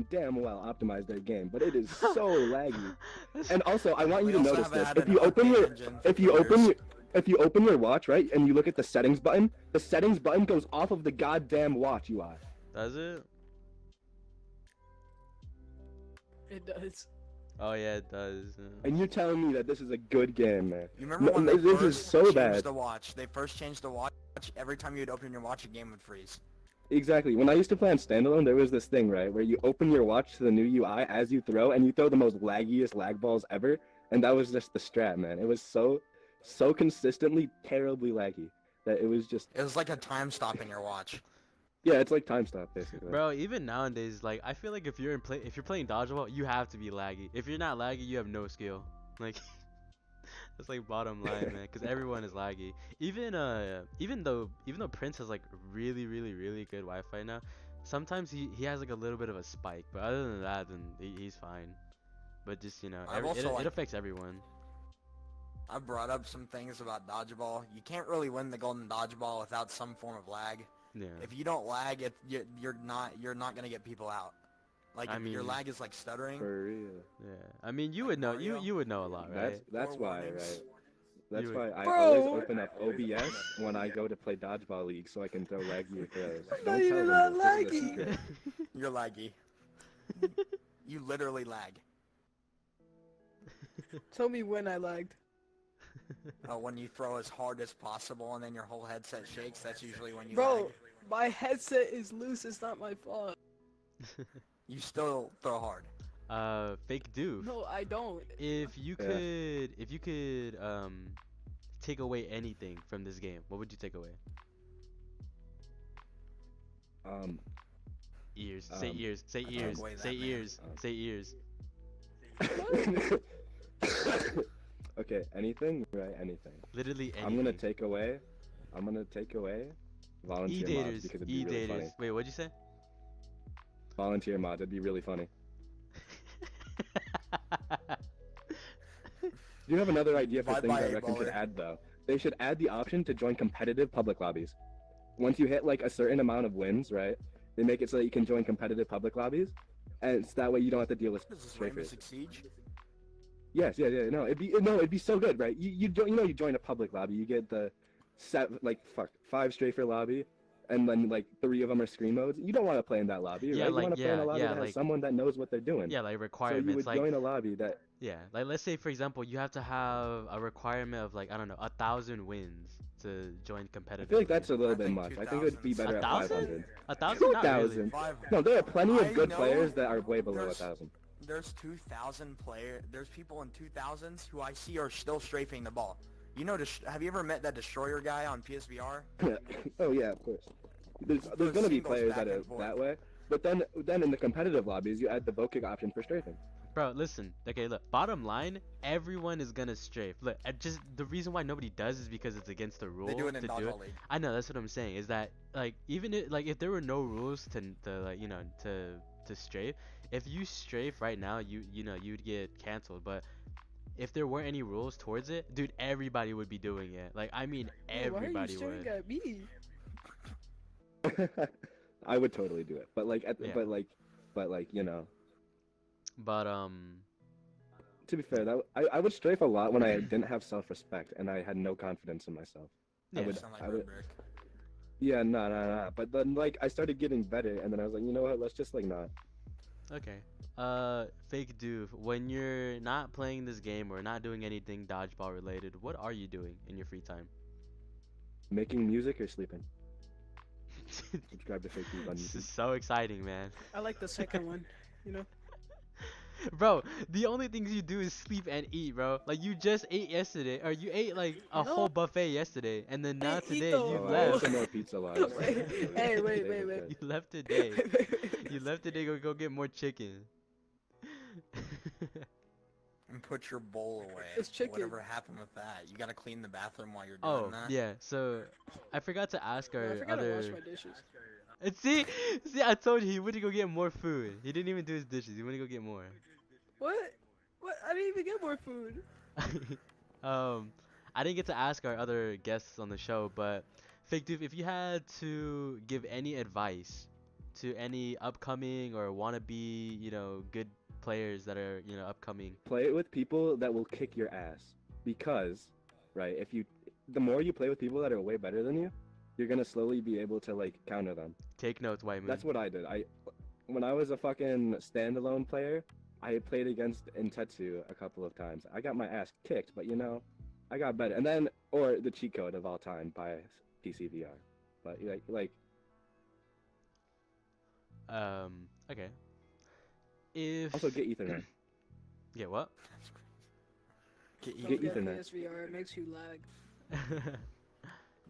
damn well optimize their game, but it is so laggy. And also, I want you We to also notice haven't this. had If an you open update your engine for if you open years. your if you open your watch, right, and you look at the settings button goes off of the goddamn watch UI. Does it? It does. Oh yeah, it does. And you're telling me that this is a good game, man? You remember when they this first is so changed bad. the watch? They first changed the watch. Every time you'd open your watch, a game would freeze. Exactly. When I used to play on standalone, there was this thing, right, where you open your watch to the new UI as you throw, and you throw the most laggiest lag balls ever, and that was just the strat, man. It was so consistently terribly laggy that it was just, It was like a time stop in your watch. yeah, it's like time stop basically. Bro, even nowadays, like I feel like if you're playing dodgeball, you have to be laggy. If you're not laggy, you have no skill. Like that's like bottom line, man. Because everyone is laggy. Even though Prince has like really good Wi-Fi now, sometimes he has like a little bit of a spike. But other than that, then he's fine. But just I've also, it like- affects everyone. I brought up some things about dodgeball. You can't really win the golden dodgeball without some form of lag. Yeah. If you don't lag, you're not gonna get people out. Like I if your mean- lag is like stuttering. For real. Yeah. I mean, you would know. Mario. You would know a lot, right? That's Or why, warnings. right? That's You why would- I Bro. always open up OBS when I go to play dodgeball league so I can throw laggier throws. I'm Don't not tell even them that this. This is a laggy. secret. You're laggy. You literally lag. Tell me when I lagged. When you throw as hard as possible and then your whole headset shakes, that's usually when you Bro, lag. my headset is loose. It's not my fault. You still throw hard. Fake doof. No, I don't. If you could take away anything from this game, what would you take away? Ears. Say Um, ears. Say I took ears. away that, Say man. ears. Say ears. Okay, anything? Right, anything. Literally anything. I'm gonna take away volunteer mods E-daters. because it'd be really funny. E-daters. Wait, what'd you say? Volunteer mods, it'd be really funny. Do you have another idea for Bye things bye, I reckon should baller. add though? They should add the option to join competitive public lobbies. Once you hit like a certain amount of wins, right? They make it so that you can join competitive public lobbies, and it's that way you don't have to deal with What is this, Rainbow strafers. Six Siege? Yes, yeah. No, it'd be so good, right? You join a public lobby, you get the 5 strafer lobby, and then like 3 of them are screen modes. You don't want to play in that lobby, Yeah, right? like- you want to play in a lobby yeah, that has like- someone that knows what they're doing. Yeah, like So you requirements. would Like join a lobby that. yeah, like let's say for example, you have to have a requirement of like I don't know 1,000 wins to join I competitive. feel like that's a little I bit think much. I think it would be 2,000 better at 1,000? 500. 1,000. Not really. 2,000. Five. No, there are plenty I of good know players that are way below there's- 1,000. There's 2,000 player. There's people in 2,000s who I see are still strafing the ball. You know, have you ever met that destroyer guy on PSVR? Oh yeah, of course. There's Those gonna be singles players back that are and forth. that way, but then in the competitive lobbies you add the voking option for strafing. Bro, listen. Okay, look. Bottom line, everyone is gonna strafe. Look, just the reason why nobody does is because it's against the rules They do it in to do it. Dodgeball League. I know that's what I'm saying. Is that like even if there were no rules to like to strafe, if you strafe right now, you'd get canceled. But if there weren't any rules towards it, dude, everybody would be doing it. Like I mean, Why are you everybody staring would. at me? I would totally do it, but like, Yeah. but like you know, But to be fair, I would strafe a lot when I didn't have self-respect and I had no confidence in myself. yeah. would- Sound like I would- Red Brick. Yeah, no. But then like I started getting better, and then I was like, you know what? Let's just like not. Okay. Fake doof. When you're not playing this game or not doing anything dodgeball related, what are you doing in your free time? Making music or sleeping. Subscribe to Fake News on This is YouTube. so exciting, man. I like the second one. You know. Bro, the only things you do is sleep and eat, bro. Like you just ate yesterday, or you ate like a No. whole buffet yesterday, and then now I eat today though. you Oh, I left. ate some more pizza last. Hey, wait. You left today. You left today to go get more chicken. And put your bowl away. It's chicken. Whatever happened with that? You gotta clean the bathroom while you're Oh doing that. yeah, so I forgot to ask No, our I forgot to wash other. my dishes. And see, I told you he went to go get more food. He didn't even do his dishes. He went to go get more. What? What? I didn't even get more food. I didn't get to ask our other guests on the show, but Fake Doof, if you had to give any advice to any upcoming or wannabe, good players that are, upcoming. Play it with people that will kick your ass, because, right? the more you play with people that are way better than you, you're gonna slowly be able to like counter them. Take notes, White Moon. That's what I did. When I was a fucking standalone player, I played against Intetsu a couple of times. I got my ass kicked, but you know, I got better. And then, or the cheat code of all time by PCVR. But like Okay. If also get Ethernet. Get what? Get Don't Get get Ethernet. PSVR, it makes you lag.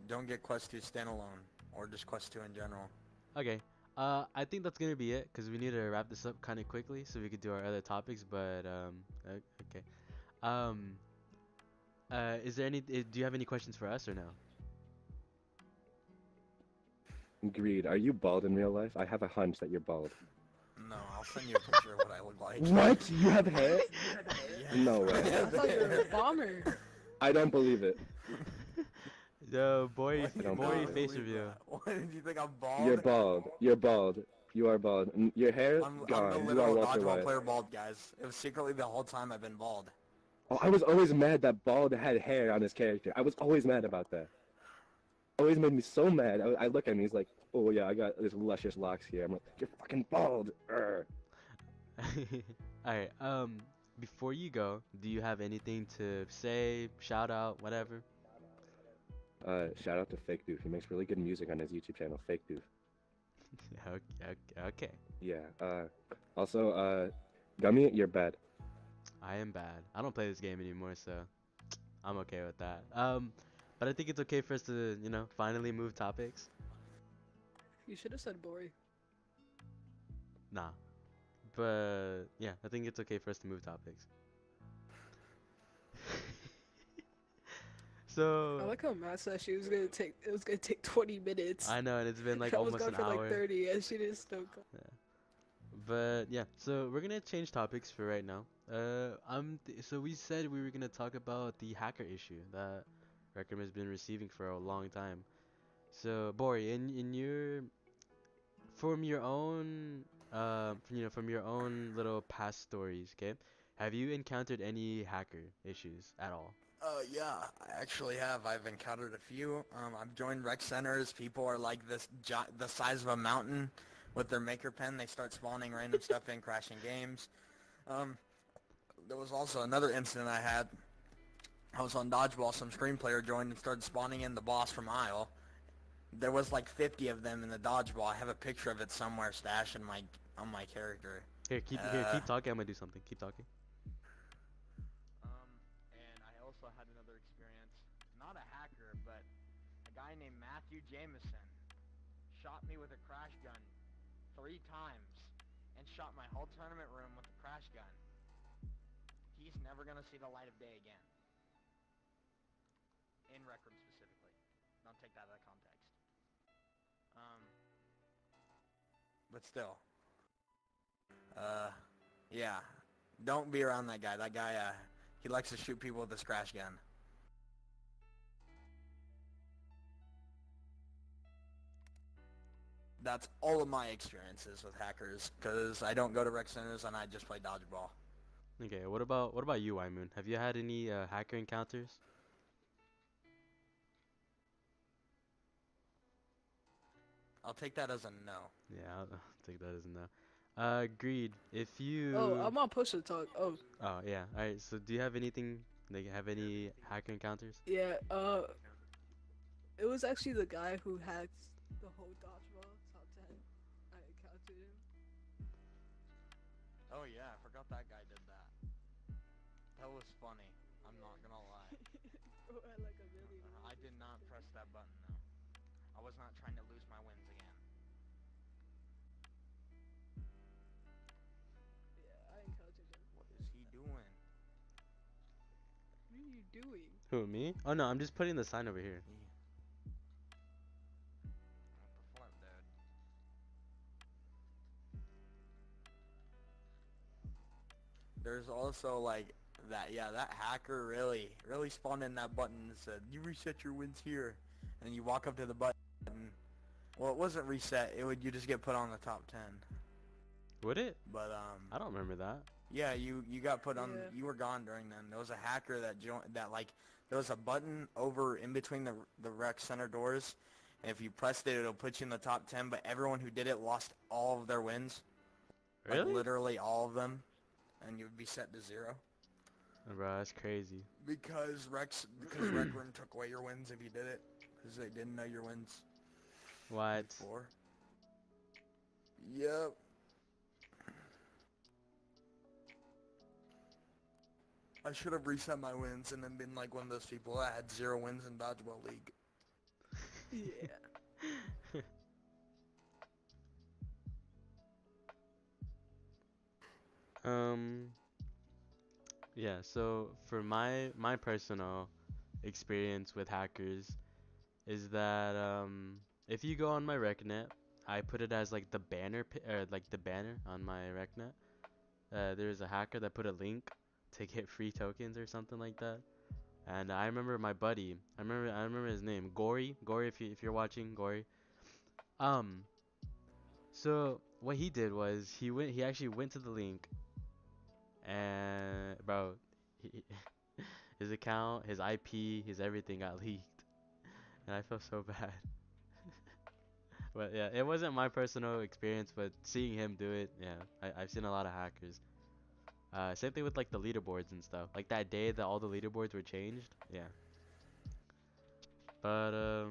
Don't get Quest 2 standalone, or just Quest 2 in general. Okay. I think that's gonna be it because we need to wrap this up kind of quickly so we could do our other topics. But okay. Is there any? Do you have any questions for us or no? Greed. Are you bald in real life? I have a hunch that you're bald. No, I'll send you a picture of what I look like. What? You have hair? Yes. No way. I thought you were a bomber. I don't believe it. Yo, boy, What do you don't boy, believe it. face believe review. that? What, did you think I'm bald? You're bald. You're bald. You are bald. And your hair I'm gone. the You are literal Walter dodgeball White. player bald, guys. It was secretly the whole time I've been bald. Oh, I was always mad that Bald had hair on his character. I was always mad about that. Always made me so mad. I look at him, he's like, oh yeah, I got this luscious locks here. I'm like, you're fucking bald. Urgh. Alright, before you go, do you have anything to say, shout out, whatever? Shout out to Fake Doof. He makes really good music on his YouTube channel, Fake Doof. Okay. Yeah. Also, Gummy, you're bad. I am bad. I don't play this game anymore, so I'm okay with that. But I think it's okay for us to, finally move topics. You should have said Bori. Nah. But yeah, I think it's okay for us to move topics. I So like how Matt said it was gonna take 20 minutes. I know, and it's been like I was almost gone an for hour. like 30 and she didn't still go. But yeah, so we're gonna change topics for right now. So we said we were gonna talk about the hacker issue that Reckham has been receiving for a long time. So Bori, in your from your own from your own little past stories, okay? Have you encountered any hacker issues at all? Yeah, I actually have. I've encountered a few. I've joined rec centers. People are like the size of a mountain with their maker pen. They start spawning random stuff in, crashing games. There was also another incident I had. I was on dodgeball. Some screen player joined and started spawning in the boss from Isle. There was like 50 of them in the dodgeball. I have a picture of it somewhere stashed on my character. Here, keep talking. I'm gonna do something. Keep talking. And I also had another experience. Not a hacker, but a guy named Matthew Jameson shot me with a crash gun 3 times and shot my whole tournament room with a crash gun. He's never gonna see the light of day again. In Rec Room specifically. Don't take that out of context. But still. Yeah. Don't be around that guy. That guy, he likes to shoot people with his crash gun. That's all of my experiences with hackers, because I don't go to rec centers and I just play dodgeball. Okay, what about you, Moon? Have you had any hacker encounters? I'll take that as a no. Yeah, I'll take that as a no. Greed, if you Oh, I'm on push to talk. Oh, Oh, yeah. Alright, so do you have anything, like, have any hacker encounters? yeah. It was actually the guy who hacked the whole dodgeball top 10. I encountered him. Oh yeah, I forgot that guy did that. That was funny. I'm not gonna lie. Bro had like a million. I did not press that button though. I was not trying to lose my wins again. Yeah, I encountered him. What is he doing? What are you doing? Who, me? Oh no, I'm just putting the sign over here. What the flip, dude? There's also like that hacker really spawned in that button and said, you reset your wins here. And you walk up to the button. Well, it wasn't reset. You just get put on the top 10. Would it? But I don't remember that. Yeah, you got put on. Yeah. You were gone during then. There was a hacker that joined. That like there was a button over in between the rec center doors, and if you pressed it, it'll put you in the top 10. But everyone who did it lost all of their wins, like Really? literally all of them, and you would be set to 0 Bro, that's crazy. because rec room took away your wins if you did it because they didn't know your wins What? before. Yep. I should have reset my wins and then been like one of those people that had 0 wins in Dodgeball League. Yeah. Um, yeah, so for my personal experience with hackers is that if you go on my RecNet, I put it as like the banner or like the banner on my RecNet. There's a hacker that put a link to get free tokens or something like that. And I remember my buddy, I remember his name, Gory, if you're watching, Gory. Um, so what he did was he actually went to the link and bro, he, his account, his IP, his everything got leaked, and I felt so bad. But yeah, it wasn't my personal experience, but seeing him do it, yeah, I've seen a lot of hackers. Same thing with like the leaderboards and stuff. Like that day that all the leaderboards were changed, yeah. But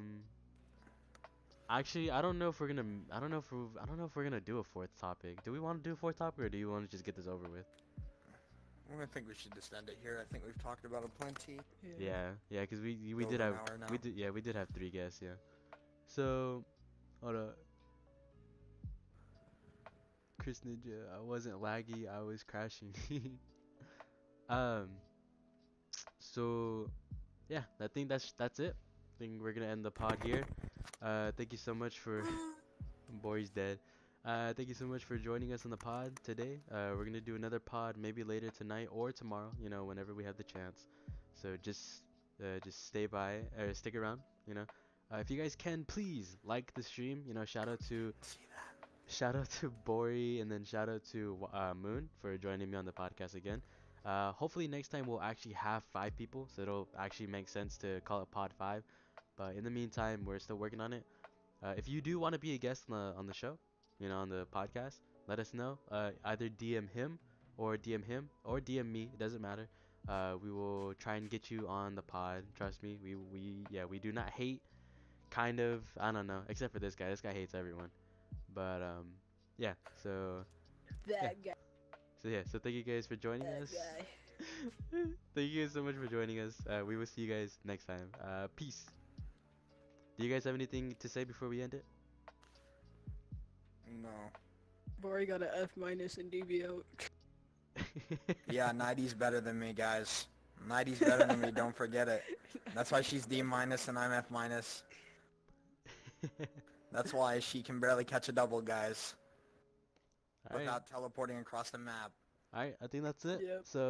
actually, I don't know if we're gonna do a fourth topic. Do we want to do a fourth topic, or do you want to just get this over with? I think we should just end it here. I think we've talked about it plenty. Yeah, yeah, because we Over did an have hour now. we did have 3 guests, yeah. So, hold up. Chris Ninja, I wasn't laggy, I was crashing. Um, so yeah, I think that's it. I think we're gonna end the pod here. Thank you so much for Bory's dead. Thank you so much for joining us on the pod today. We're gonna do another pod maybe later tonight or tomorrow, you know, whenever we have the chance. So just stay by or stick around, you know. If you guys can, please like the stream. You know, shout out to Bori and then shout out to Moon for joining me on the podcast again. Hopefully next time we'll actually have 5 people, so it'll actually make sense to call it Pod 5. But in the meantime, we're still working on it. If you do want to be a guest on the show, you know, on the podcast, let us know. Either DM him or DM me. It doesn't matter. We will try and get you on the pod. Trust me. We do not hate. Kind of. I don't know. Except for this guy. This guy hates everyone. But yeah. So yeah. That guy. So thank you guys for joining That us. guy. Thank you guys so much for joining us. We will see you guys next time. Peace. Do you guys have anything to say before we end it? No. Bori got a F minus in DBO. Yeah, 90's better than me, guys. 90's better than me. Don't forget it. That's why she's D minus and I'm F minus. That's why she can barely catch a double, guys, Alright. without teleporting across the map. Alright, I think that's it. Yep. So